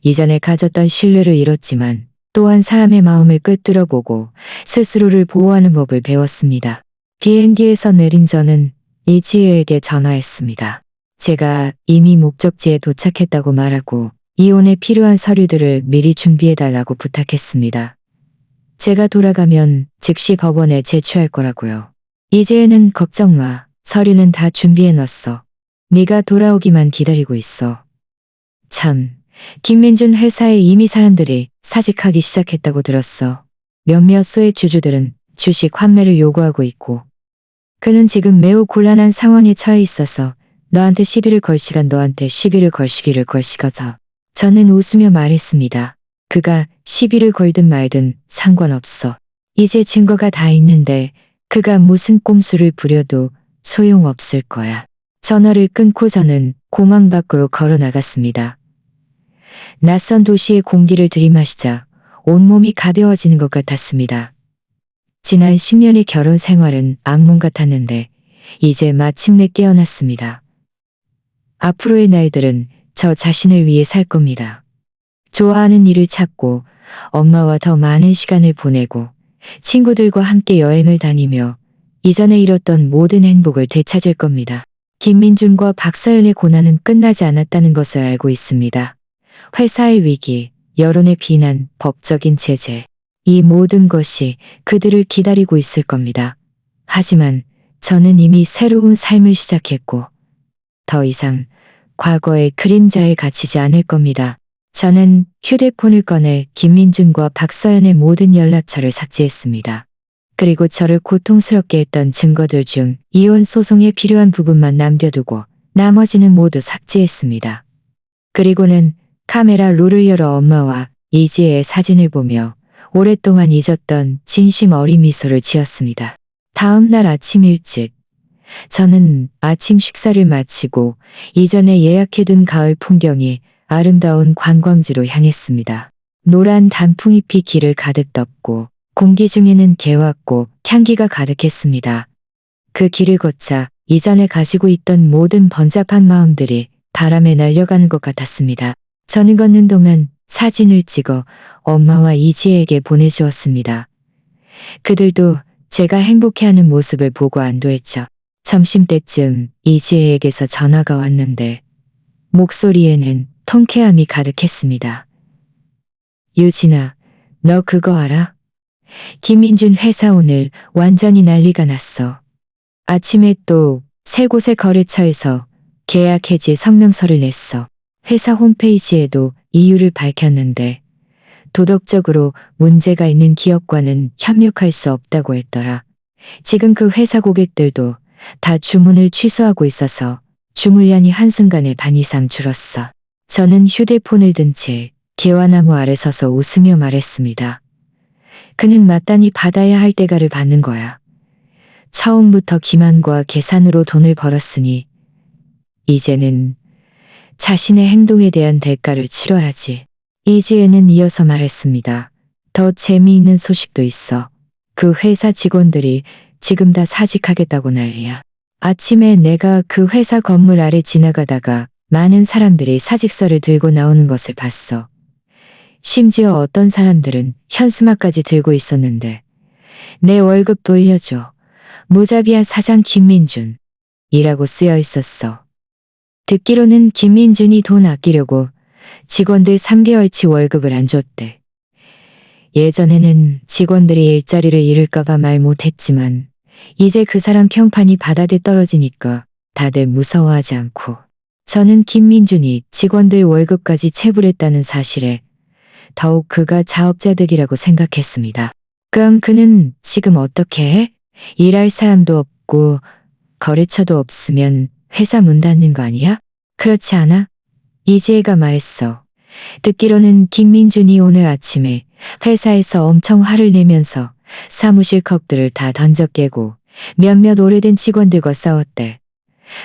이전에 가졌던 신뢰를 잃었지만 또한 사람의 마음을 꿰뚫어 보고 스스로를 보호하는 법을 배웠습니다. 비행기에서 내린 저는 이지혜에게 전화했습니다. 제가 이미 목적지에 도착했다고 말하고 이혼에 필요한 서류들을 미리 준비해달라고 부탁했습니다. 제가 돌아가면 즉시 법원에 제출할 거라고요. 이제는 걱정 마. 서류는 다 준비해놨어. 네가 돌아오기만 기다리고 있어. 참, 김민준 회사에 이미 사람들이 사직하기 시작했다고 들었어. 몇몇 소액 주주들은 주식 환매를 요구하고 있고 그는 지금 매우 곤란한 상황에 처해 있어서 너한테 시비를 걸 시간 너한테 시비를 걸 시비를 걸 시가자. 저는 웃으며 말했습니다. 그가 시비를 걸든 말든 상관없어. 이제 증거가 다 있는데 그가 무슨 꼼수를 부려도 소용없을 거야. 전화를 끊고 저는 공항 밖으로 걸어 나갔습니다. 낯선 도시의 공기를 들이마시자 온몸이 가벼워지는 것 같았습니다. 지난 10년의 결혼 생활은 악몽 같았는데 이제 마침내 깨어났습니다. 앞으로의 날들은 저 자신을 위해 살 겁니다. 좋아하는 일을 찾고 엄마와 더 많은 시간을 보내고 친구들과 함께 여행을 다니며 이전에 잃었던 모든 행복을 되찾을 겁니다. 김민준과 박서연의 고난은 끝나지 않았다는 것을 알고 있습니다. 회사의 위기, 여론의 비난, 법적인 제재, 이 모든 것이 그들을 기다리고 있을 겁니다. 하지만 저는 이미 새로운 삶을 시작했고 더 이상 과거의 그림자에 갇히지 않을 겁니다. 저는 휴대폰을 꺼내 김민준과 박서연의 모든 연락처를 삭제했습니다. 그리고 저를 고통스럽게 했던 증거들 중 이혼 소송에 필요한 부분만 남겨두고 나머지는 모두 삭제했습니다. 그리고는 카메라 롤을 열어 엄마와 이지혜의 사진을 보며 오랫동안 잊었던 진심 어린 미소를 지었습니다. 다음 날 아침 일찍 저는 아침 식사를 마치고 이전에 예약해둔 가을 풍경이 아름다운 관광지로 향했습니다. 노란 단풍잎이 길을 가득 덮고 공기 중에는 개왔고 향기가 가득했습니다. 그 길을 걷자 이전에 가지고 있던 모든 번잡한 마음들이 바람에 날려가는 것 같았습니다. 저는 걷는 동안 사진을 찍어 엄마와 이지혜에게 보내주었습니다. 그들도 제가 행복해하는 모습을 보고 안도했죠. 점심때쯤 이지혜에게서 전화가 왔는데 목소리에는 통쾌함이 가득했습니다. 유진아, 너 그거 알아? 김민준 회사 오늘 완전히 난리가 났어. 아침에 또 세 곳의 거래처에서 계약 해지 성명서를 냈어. 회사 홈페이지에도 이유를 밝혔는데 도덕적으로 문제가 있는 기업과는 협력할 수 없다고 했더라. 지금 그 회사 고객들도 다 주문을 취소하고 있어서 주문량이 한순간에 반 이상 줄었어. 저는 휴대폰을 든 채 개화나무 아래 서서 웃으며 말했습니다. 그는 마땅히 받아야 할 대가를 받는 거야. 처음부터 기만과 계산으로 돈을 벌었으니 이제는 자신의 행동에 대한 대가를 치러야지. 이지혜는 이어서 말했습니다. 더 재미있는 소식도 있어. 그 회사 직원들이 지금 다 사직하겠다고 난리야. 아침에 내가 그 회사 건물 아래 지나가다가 많은 사람들이 사직서를 들고 나오는 것을 봤어. 심지어 어떤 사람들은 현수막까지 들고 있었는데 내 월급 돌려줘. 무자비한 사장 김민준 이라고 쓰여 있었어. 듣기로는 김민준이 돈 아끼려고 직원들 3개월치 월급을 안 줬대. 예전에는 직원들이 일자리를 잃을까봐 말 못했지만 이제 그 사람 평판이 바닥에 떨어지니까 다들 무서워하지 않고 저는 김민준이 직원들 월급까지 체불했다는 사실에 더욱 그가 자업자득이라고 생각했습니다. 그럼 그는 지금 어떻게 해? 일할 사람도 없고 거래처도 없으면 회사 문 닫는 거 아니야? 그렇지 않아? 이지혜가 말했어. 듣기로는 김민준이 오늘 아침에 회사에서 엄청 화를 내면서 사무실 컵들을 다 던져 깨고 몇몇 오래된 직원들과 싸웠대.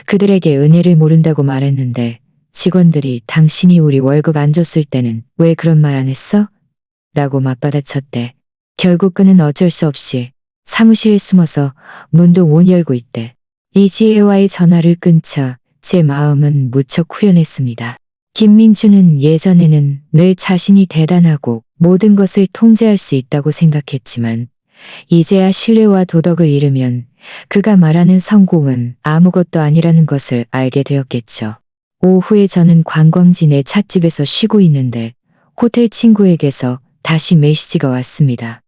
그들에게 은혜를 모른다고 말했는데 직원들이 당신이 우리 월급 안 줬을 때는 왜 그런 말 안 했어? 라고 맞받아쳤대. 결국 그는 어쩔 수 없이 사무실에 숨어서 문도 못 열고 있대. 이지혜와의 전화를 끊자 제 마음은 무척 후련했습니다. 김민준은 예전에는 늘 자신이 대단하고 모든 것을 통제할 수 있다고 생각했지만 이제야 신뢰와 도덕을 잃으면 그가 말하는 성공은 아무것도 아니라는 것을 알게 되었겠죠. 오후에 저는 관광지 내 찻집에서 쉬고 있는데 호텔 친구에게서 다시 메시지가 왔습니다.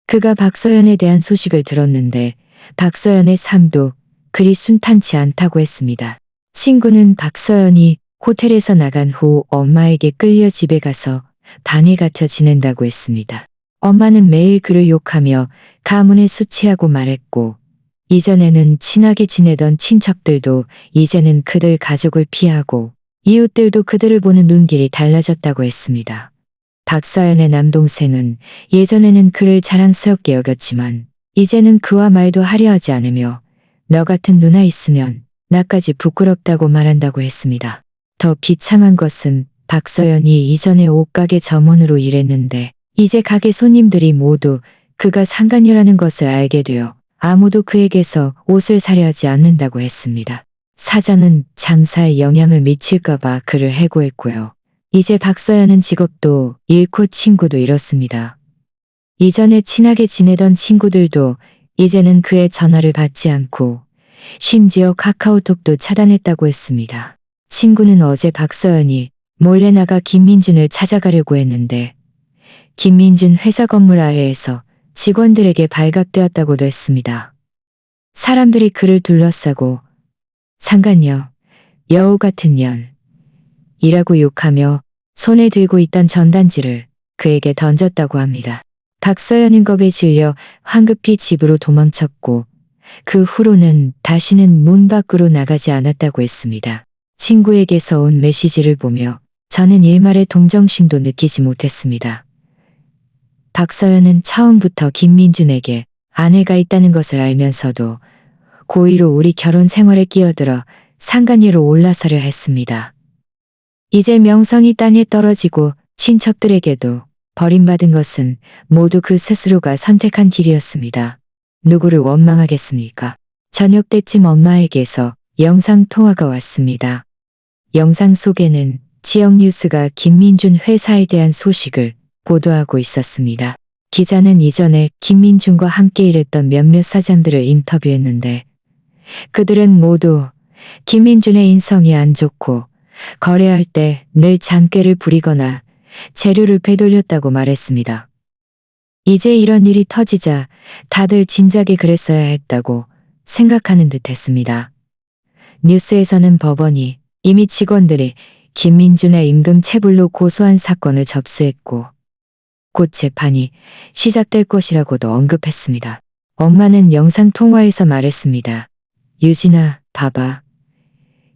그가 박서연에 대한 소식을 들었는데 박서연의 삶도 그리 순탄치 않다고 했습니다. 친구는 박서연이 호텔에서 나간 후 엄마에게 끌려 집에 가서 방해 같아 지낸다고 했습니다. 엄마는 매일 그를 욕하며 가문에 수치하고 말했고 이전에는 친하게 지내던 친척들도 이제는 그들 가족을 피하고 이웃들도 그들을 보는 눈길이 달라졌다고 했습니다. 박서연의 남동생은 예전에는 그를 자랑스럽게 여겼지만 이제는 그와 말도 하려 하지 않으며 너 같은 누나 있으면 나까지 부끄럽다고 말한다고 했습니다. 더 비참한 것은 박서연이 이전에 옷가게 점원으로 일했는데 이제 가게 손님들이 모두 그가 상간녀라는 것을 알게 되어 아무도 그에게서 옷을 사려 하지 않는다고 했습니다. 사장은 장사에 영향을 미칠까봐 그를 해고했고요. 이제 박서연은 직업도 잃고 친구도 잃었습니다. 이전에 친하게 지내던 친구들도 이제는 그의 전화를 받지 않고 심지어 카카오톡도 차단했다고 했습니다. 친구는 어제 박서연이 몰래 나가 김민준을 찾아가려고 했는데 김민준 회사 건물 아래에서 직원들에게 발각되었다고도 했습니다. 사람들이 그를 둘러싸고 상간녀, 여우 같은 년 이라고 욕하며 손에 들고 있던 전단지를 그에게 던졌다고 합니다. 박서연은 겁에 질려 황급히 집으로 도망쳤고 그 후로는 다시는 문 밖으로 나가지 않았다고 했습니다. 친구에게서 온 메시지를 보며 저는 일말의 동정심도 느끼지 못했습니다. 박서연은 처음부터 김민준에게 아내가 있다는 것을 알면서도 고의로 우리 결혼 생활에 끼어들어 상간녀로 올라서려 했습니다. 이제 명성이 땅에 떨어지고 친척들에게도 버림받은 것은 모두 그 스스로가 선택한 길이었습니다. 누구를 원망하겠습니까? 저녁 때쯤 엄마에게서 영상 통화가 왔습니다. 영상 속에는 지역 뉴스가 김민준 회사에 대한 소식을 보도하고 있었습니다. 기자는 이전에 김민준과 함께 일했던 몇몇 사장들을 인터뷰했는데 그들은 모두 김민준의 인성이 안 좋고 거래할 때 늘 잔꾀를 부리거나 재료를 빼돌렸다고 말했습니다. 이제 이런 일이 터지자 다들 진작에 그랬어야 했다고 생각하는 듯 했습니다. 뉴스에서는 법원이 이미 직원들이 김민준의 임금 체불로 고소한 사건을 접수했고 곧 재판이 시작될 것이라고도 언급했습니다. 엄마는 영상통화에서 말했습니다. 유진아, 봐봐.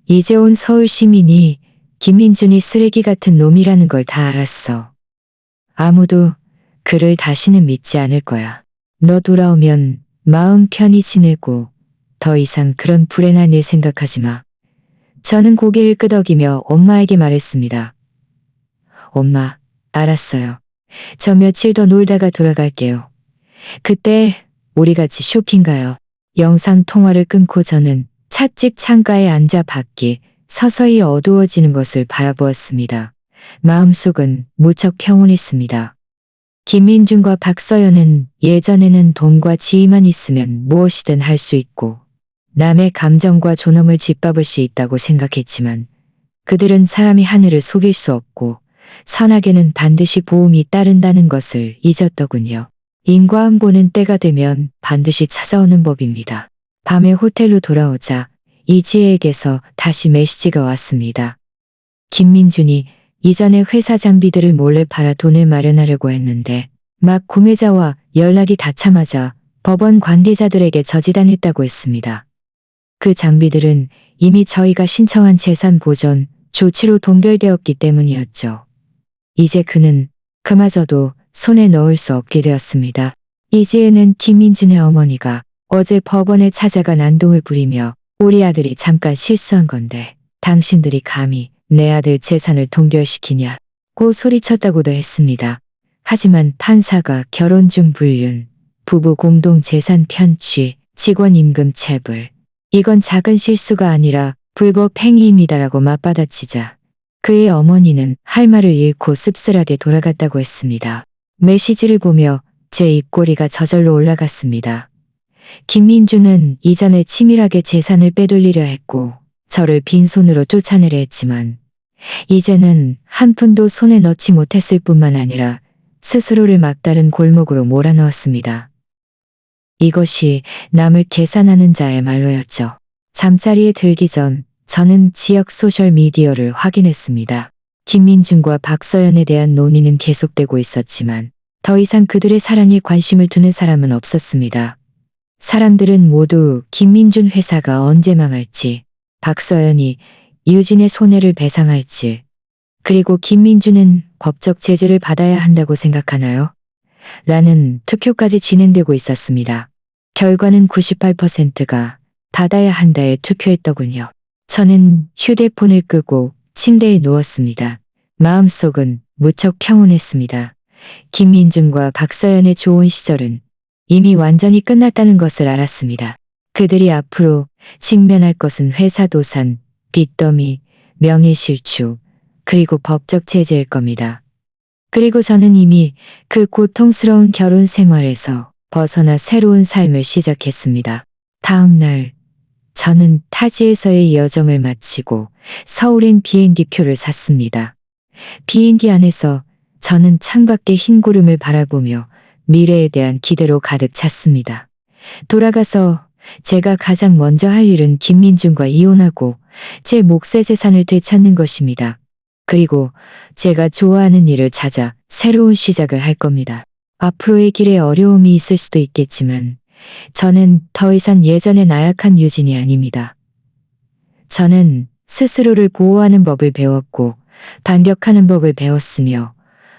이제 온 서울 시민이 김민준이 쓰레기 같은 놈이라는 걸 다 알았어. 아무도 그를 다시는 믿지 않을 거야. 너 돌아오면 마음 편히 지내고 더 이상 그런 불행한 일 생각하지 마. 저는 고개를 끄덕이며 엄마에게 말했습니다. 엄마, 알았어요. 저 며칠 더 놀다가 돌아갈게요. 그때 우리 같이 쇼핑 가요. 영상 통화를 끊고 저는 찻집 창가에 앉아 밖이 서서히 어두워지는 것을 바라보았습니다. 마음속은 무척 평온했습니다. 김민준과 박서연은 예전에는 돈과 지위만 있으면 무엇이든 할 수 있고 남의 감정과 존엄을 짓밟을 수 있다고 생각했지만 그들은 사람이 하늘을 속일 수 없고 선악에는 반드시 보험이 따른다는 것을 잊었더군요. 인과응보는 때가 되면 반드시 찾아오는 법입니다. 밤에 호텔로 돌아오자 이지혜에게서 다시 메시지가 왔습니다. 김민준이 이전에 회사 장비들을 몰래 팔아 돈을 마련하려고 했는데 막 구매자와 연락이 닿자마자 법원 관계자들에게 저지당했다고 했습니다. 그 장비들은 이미 저희가 신청한 재산 보전 조치로 동결되었기 때문이었죠. 이제 그는 그마저도 손에 넣을 수 없게 되었습니다. 이지혜는 김민준의 어머니가 어제 법원에 찾아가 난동을 부리며 우리 아들이 잠깐 실수한 건데 당신들이 감히 내 아들 재산을 동결시키냐고 소리쳤다고도 했습니다. 하지만 판사가 결혼 중 불륜, 부부 공동 재산 편취, 직원 임금 체불, 이건 작은 실수가 아니라 불법 행위입니다라고 맞받아치자 그의 어머니는 할 말을 잃고 씁쓸하게 돌아갔다고 했습니다. 메시지를 보며 제 입꼬리가 저절로 올라갔습니다. 김민준은 이전에 치밀하게 재산을 빼돌리려 했고 저를 빈손으로 쫓아내려 했지만 이제는 한 푼도 손에 넣지 못했을 뿐만 아니라 스스로를 막다른 골목으로 몰아넣었습니다. 이것이 남을 계산하는 자의 말로였죠. 잠자리에 들기 전 저는 지역 소셜미디어를 확인했습니다. 김민준과 박서연에 대한 논의는 계속되고 있었지만 더 이상 그들의 사랑에 관심을 두는 사람은 없었습니다. 사람들은 모두 김민준 회사가 언제 망할지, 박서연이 유진의 손해를 배상할지, 그리고 김민준은 법적 제재를 받아야 한다고 생각하나요? 라는 투표까지 진행되고 있었습니다. 결과는 98%가 받아야 한다에 투표했더군요. 저는 휴대폰을 끄고 침대에 누웠습니다. 마음속은 무척 평온했습니다. 김민준과 박서연의 좋은 시절은 이미 완전히 끝났다는 것을 알았습니다. 그들이 앞으로 직면할 것은 회사 도산, 빚더미, 명예실추, 그리고 법적 제재일 겁니다. 그리고 저는 이미 그 고통스러운 결혼 생활에서 벗어나 새로운 삶을 시작했습니다. 다음 날 저는 타지에서의 여정을 마치고 서울행 비행기표를 샀습니다. 비행기 안에서 저는 창밖의 흰 구름을 바라보며 미래에 대한 기대로 가득 찼습니다. 돌아가서 제가 가장 먼저 할 일은 김민준과 이혼하고 제 몫의 재산을 되찾는 것입니다. 그리고 제가 좋아하는 일을 찾아 새로운 시작을 할 겁니다. 앞으로의 길에 어려움이 있을 수도 있겠지만 저는 더 이상 예전의 나약한 유진이 아닙니다. 저는 스스로를 보호하는 법을 배웠고 반격하는 법을 배웠으며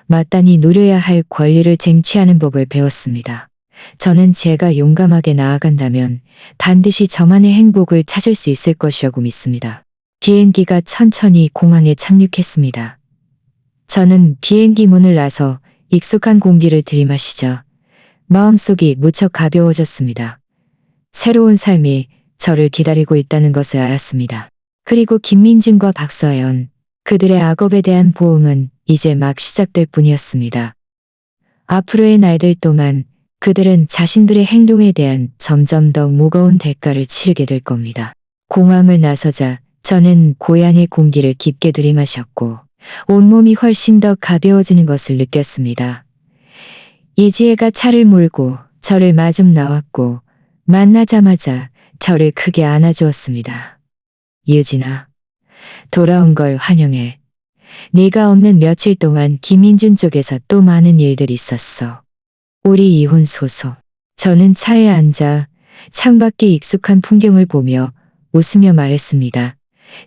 마땅히 누려야 할 권리를 쟁취하는 법을 배웠습니다. 저는 제가 용감하게 나아간다면 반드시 저만의 행복을 찾을 수 있을 것이라고 믿습니다. 비행기가 천천히 공항에 착륙했습니다. 저는 비행기 문을 나서 익숙한 공기를 들이마시자 마음속이 무척 가벼워졌습니다. 새로운 삶이 저를 기다리고 있다는 것을 알았습니다. 그리고 김민준과 박서연, 그들의 악업에 대한 보응은 이제 막 시작될 뿐이었습니다. 앞으로의 날들 동안 그들은 자신들의 행동에 대한 점점 더 무거운 대가를 치르게 될 겁니다. 공항을 나서자 저는 고향의 공기를 깊게 들이마셨고 온몸이 훨씬 더 가벼워지는 것을 느꼈습니다. 이지혜가 차를 몰고 저를 마중 나왔고 만나자마자 저를 크게 안아주었습니다. 유진아, 돌아온 걸 환영해. 네가 없는 며칠 동안 김민준 쪽에서 또 많은 일들이 있었어. 우리 이혼 소송. 저는 차에 앉아 창밖의 익숙한 풍경을 보며 웃으며 말했습니다.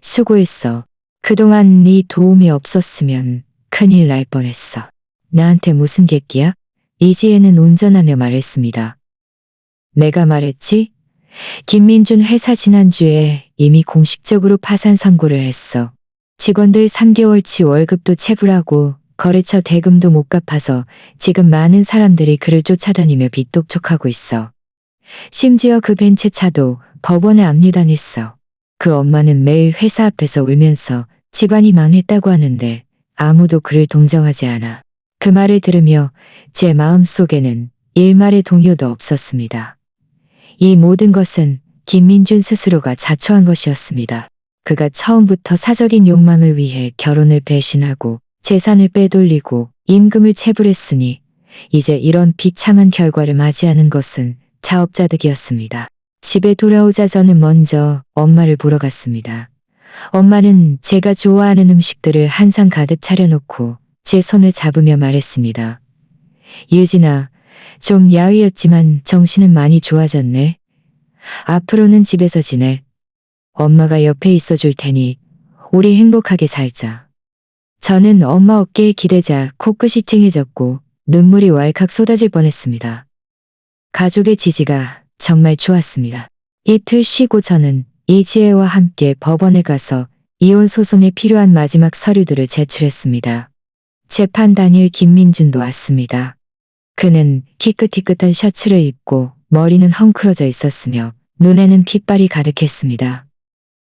수고했어. 그동안 네 도움이 없었으면 큰일 날 뻔했어. 나한테 무슨 객기야? 이지혜는 운전하며 말했습니다. 내가 말했지? 김민준 회사 지난주에 이미 공식적으로 파산 선고를 했어. 직원들 3개월치 월급도 체불하고 거래처 대금도 못 갚아서 지금 많은 사람들이 그를 쫓아다니며 빚독촉하고 있어. 심지어 그 벤츠차도 법원에 압류당했어. 그 엄마는 매일 회사 앞에서 울면서 집안이 망했다고 하는데 아무도 그를 동정하지 않아. 그 말을 들으며 제 마음속에는 일말의 동요도 없었습니다. 이 모든 것은 김민준 스스로가 자초한 것이었습니다. 그가 처음부터 사적인 욕망을 위해 결혼을 배신하고 재산을 빼돌리고 임금을 체불했으니 이제 이런 비참한 결과를 맞이하는 것은 자업자득이었습니다. 집에 돌아오자 저는 먼저 엄마를 보러 갔습니다. 엄마는 제가 좋아하는 음식들을 한 상 가득 차려놓고 제 손을 잡으며 말했습니다. 유진아, 좀 야위었지만 정신은 많이 좋아졌네. 앞으로는 집에서 지내. 엄마가 옆에 있어줄 테니 우리 행복하게 살자. 저는 엄마 어깨에 기대자 코끝이 찡해졌고 눈물이 왈칵 쏟아질 뻔했습니다. 가족의 지지가 정말 좋았습니다. 이틀 쉬고 저는 이지혜와 함께 법원에 가서 이혼 소송에 필요한 마지막 서류들을 제출했습니다. 재판 당일 김민준도 왔습니다. 그는 희끗희끗한 셔츠를 입고 머리는 헝클어져 있었으며 눈에는 핏발이 가득했습니다.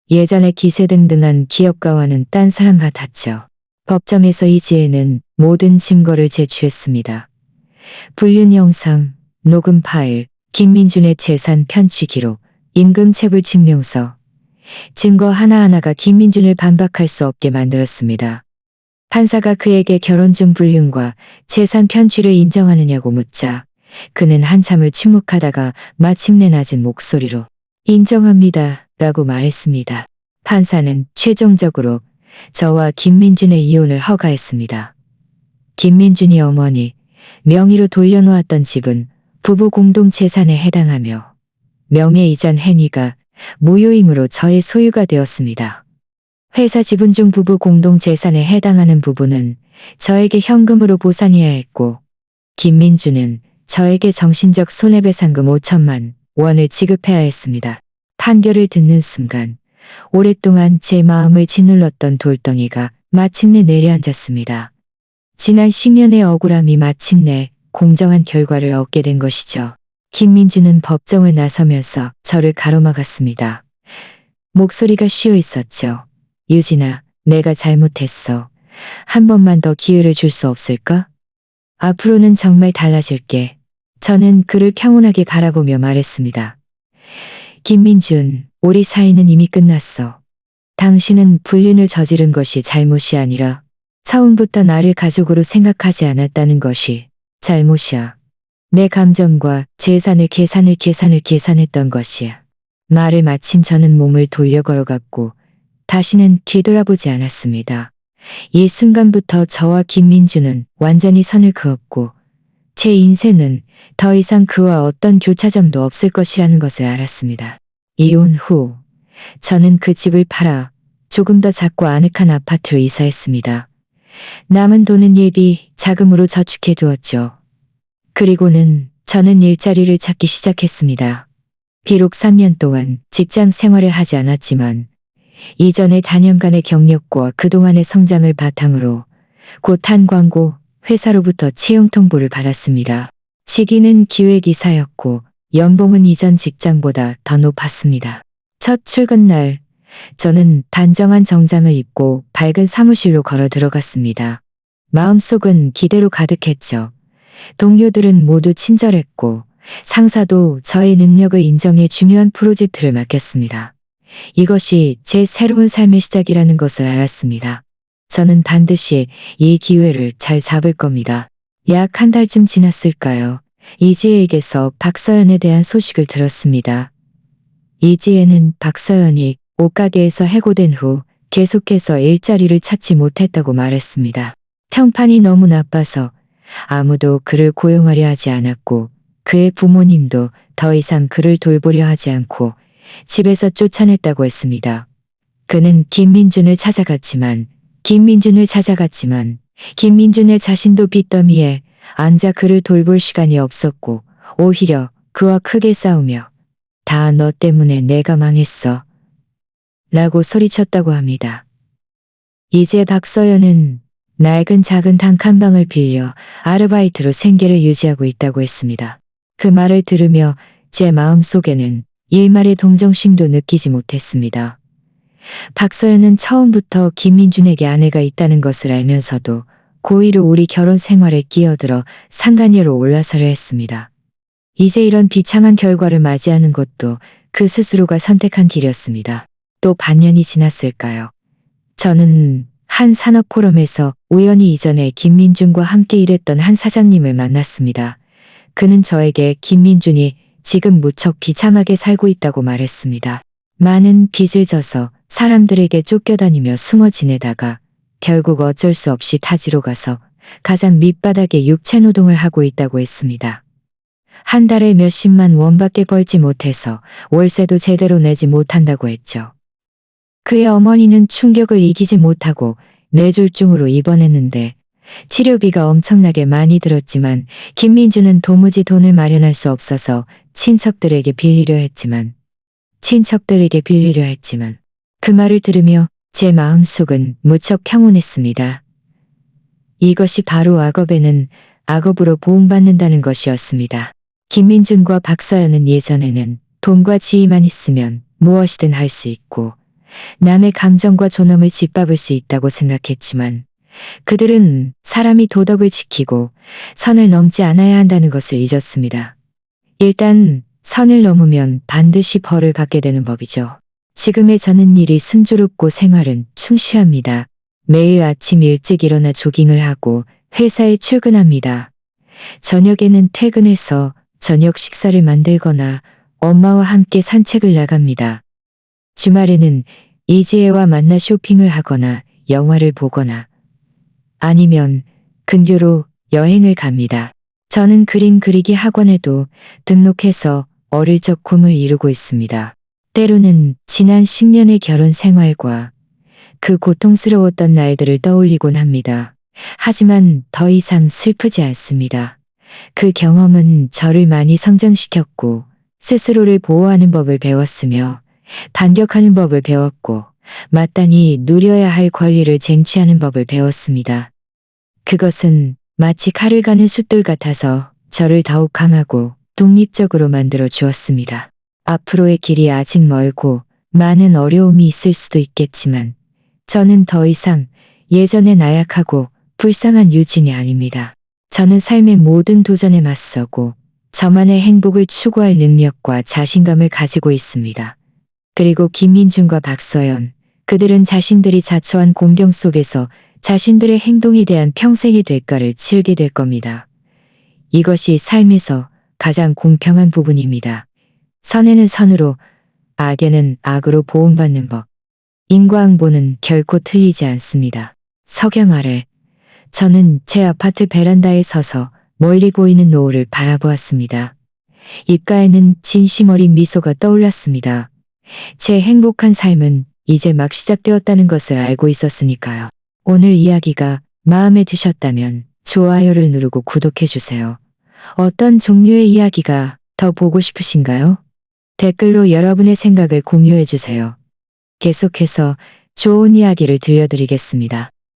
예전에 기세등등한 기업가와는 딴 사람 같았죠. 법정에서 이지혜는 모든 증거를 제출했습니다. 불륜 영상, 녹음 파일, 김민준의 재산 편취 기록, 임금 체불 증명서. 증거 하나하나가 김민준을 반박할 수 없게 만들었습니다. 판사가 그에게 결혼 중 불륜과 재산 편취를 인정하느냐고 묻자 그는 한참을 침묵하다가 마침내 낮은 목소리로 인정합니다 라고 말했습니다. 판사는 최종적으로 저와 김민준의 이혼을 허가했습니다. 김민준이 어머니 명의로 돌려놓았던 집은 부부 공동재산에 해당하며 명예 이전 행위가 무효이므로 저의 소유가 되었습니다. 회사 지분 중 부부 공동재산에 해당하는 부분은 저에게 현금으로 보상해야 했고 김민준은 저에게 정신적 손해배상금 5천만 원을 지급해야 했습니다. 판결을 듣는 순간 오랫동안 제 마음을 짓눌렀던 돌덩이가 마침내 내려앉았습니다. 지난 10년의 억울함이 마침내 공정한 결과를 얻게 된 것이죠. 김민준은 법정을 나서면서 저를 가로막았습니다. 목소리가 쉬어 있었죠. 유진아, 내가 잘못했어. 한 번만 더 기회를 줄 수 없을까? 앞으로는 정말 달라질게. 저는 그를 평온하게 바라보며 말했습니다. 김민준, 우리 사이는 이미 끝났어. 당신은 불륜을 저지른 것이 잘못이 아니라 처음부터 나를 가족으로 생각하지 않았다는 것이 잘못이야. 내 감정과 재산을 계산했던 것이야. 말을 마친 저는 몸을 돌려 걸어갔고 다시는 뒤돌아보지 않았습니다. 이 순간부터 저와 김민준은 완전히 선을 그었고 제 인생은 더 이상 그와 어떤 교차점도 없을 것이라는 것을 알았습니다. 이혼 후 저는 그 집을 팔아 조금 더 작고 아늑한 아파트로 이사했습니다. 남은 돈은 예비 자금으로 저축해 두었죠. 그리고는 저는 일자리를 찾기 시작했습니다. 비록 3년 동안 직장 생활을 하지 않았지만 이전의 단연간의 경력과 그동안의 성장을 바탕으로 곧 한 광고 회사로부터 채용 통보를 받았습니다. 직위는 기획이사였고 연봉은 이전 직장보다 더 높았습니다. 첫 출근 날 저는 단정한 정장을 입고 밝은 사무실로 걸어 들어갔습니다. 마음속은 기대로 가득했죠. 동료들은 모두 친절했고 상사도 저의 능력을 인정해 중요한 프로젝트를 맡겼습니다. 이것이 제 새로운 삶의 시작이라는 것을 알았습니다. 저는 반드시 이 기회를 잘 잡을 겁니다. 약 한 달쯤 지났을까요? 이지혜에게서 박서연에 대한 소식을 들었습니다. 이지혜는 박서연이 옷가게에서 해고된 후 계속해서 일자리를 찾지 못했다고 말했습니다. 평판이 너무 나빠서 아무도 그를 고용하려 하지 않았고 그의 부모님도 더 이상 그를 돌보려 하지 않고 집에서 쫓아냈다고 했습니다. 그는 김민준을 찾아갔지만 김민준의 자신도 빚더미에 앉아 그를 돌볼 시간이 없었고 오히려 그와 크게 싸우며 다 너 때문에 내가 망했어 라고 소리쳤다고 합니다. 이제 박서연은 낡은 작은 단칸방을 빌려 아르바이트로 생계를 유지하고 있다고 했습니다. 그 말을 들으며 제 마음속에는 일말의 동정심도 느끼지 못했습니다. 박서연은 처음부터 김민준에게 아내가 있다는 것을 알면서도 고의로 우리 결혼 생활에 끼어들어 상간녀로 올라서려 했습니다. 이제 이런 비참한 결과를 맞이하는 것도 그 스스로가 선택한 길이었습니다. 또 반년이 지났을까요? 저는 한 산업포럼에서 우연히 이전에 김민준과 함께 일했던 한 사장님을 만났습니다. 그는 저에게 김민준이 지금 무척 비참하게 살고 있다고 말했습니다. 많은 빚을 져서 사람들에게 쫓겨다니며 숨어 지내다가 결국 어쩔 수 없이 타지로 가서 가장 밑바닥에 육체노동을 하고 있다고 했습니다. 한 달에 몇십만 원밖에 벌지 못해서 월세도 제대로 내지 못한다고 했죠. 그의 어머니는 충격을 이기지 못하고 뇌졸중으로 입원했는데 치료비가 엄청나게 많이 들었지만 김민준은 도무지 돈을 마련할 수 없어서 친척들에게 빌리려 했지만 그 말을 들으며 제 마음속은 무척 평온했습니다. 이것이 바로 악업에는 악업으로 보응받는다는 것이었습니다. 김민준과 박서연은 예전에는 돈과 지위만 있으면 무엇이든 할 수 있고 남의 감정과 존엄을 짓밟을 수 있다고 생각했지만 그들은 사람이 도덕을 지키고 선을 넘지 않아야 한다는 것을 잊었습니다. 일단 선을 넘으면 반드시 벌을 받게 되는 법이죠. 지금의 저는 일이 순조롭고 생활은 충실합니다. 매일 아침 일찍 일어나 조깅을 하고 회사에 출근합니다. 저녁에는 퇴근해서 저녁 식사를 만들거나 엄마와 함께 산책을 나갑니다. 주말에는 이지혜와 만나 쇼핑을 하거나 영화를 보거나 아니면 근교로 여행을 갑니다. 저는 그림 그리기 학원에도 등록해서 어릴 적 꿈을 이루고 있습니다. 때로는 지난 10년의 결혼 생활과 그 고통스러웠던 날들을 떠올리곤 합니다. 하지만 더 이상 슬프지 않습니다. 그 경험은 저를 많이 성장시켰고 스스로를 보호하는 법을 배웠으며 반격하는 법을 배웠고 마땅히 누려야 할 권리를 쟁취하는 법을 배웠습니다. 그것은 마치 칼을 가는 숫돌 같아서 저를 더욱 강하고 독립적으로 만들어 주었습니다. 앞으로의 길이 아직 멀고 많은 어려움이 있을 수도 있겠지만 저는 더 이상 예전의 나약하고 불쌍한 유진이 아닙니다. 저는 삶의 모든 도전에 맞서고 저만의 행복을 추구할 능력과 자신감을 가지고 있습니다. 그리고 김민준과 박서연, 그들은 자신들이 자초한 공경 속에서 자신들의 행동에 대한 평생의 대가를 치르게 될 겁니다. 이것이 삶에서 가장 공평한 부분입니다. 선에는 선으로, 악에는 악으로 보응받는 법. 인과응보는 결코 틀리지 않습니다. 석양 아래 저는 제 아파트 베란다에 서서 멀리 보이는 노을을 바라보았습니다. 입가에는 진심 어린 미소가 떠올랐습니다. 제 행복한 삶은 이제 막 시작되었다는 것을 알고 있었으니까요. 오늘 이야기가 마음에 드셨다면 좋아요를 누르고 구독해주세요. 어떤 종류의 이야기가 더 보고 싶으신가요? 댓글로 여러분의 생각을 공유해주세요. 계속해서 좋은 이야기를 들려드리겠습니다.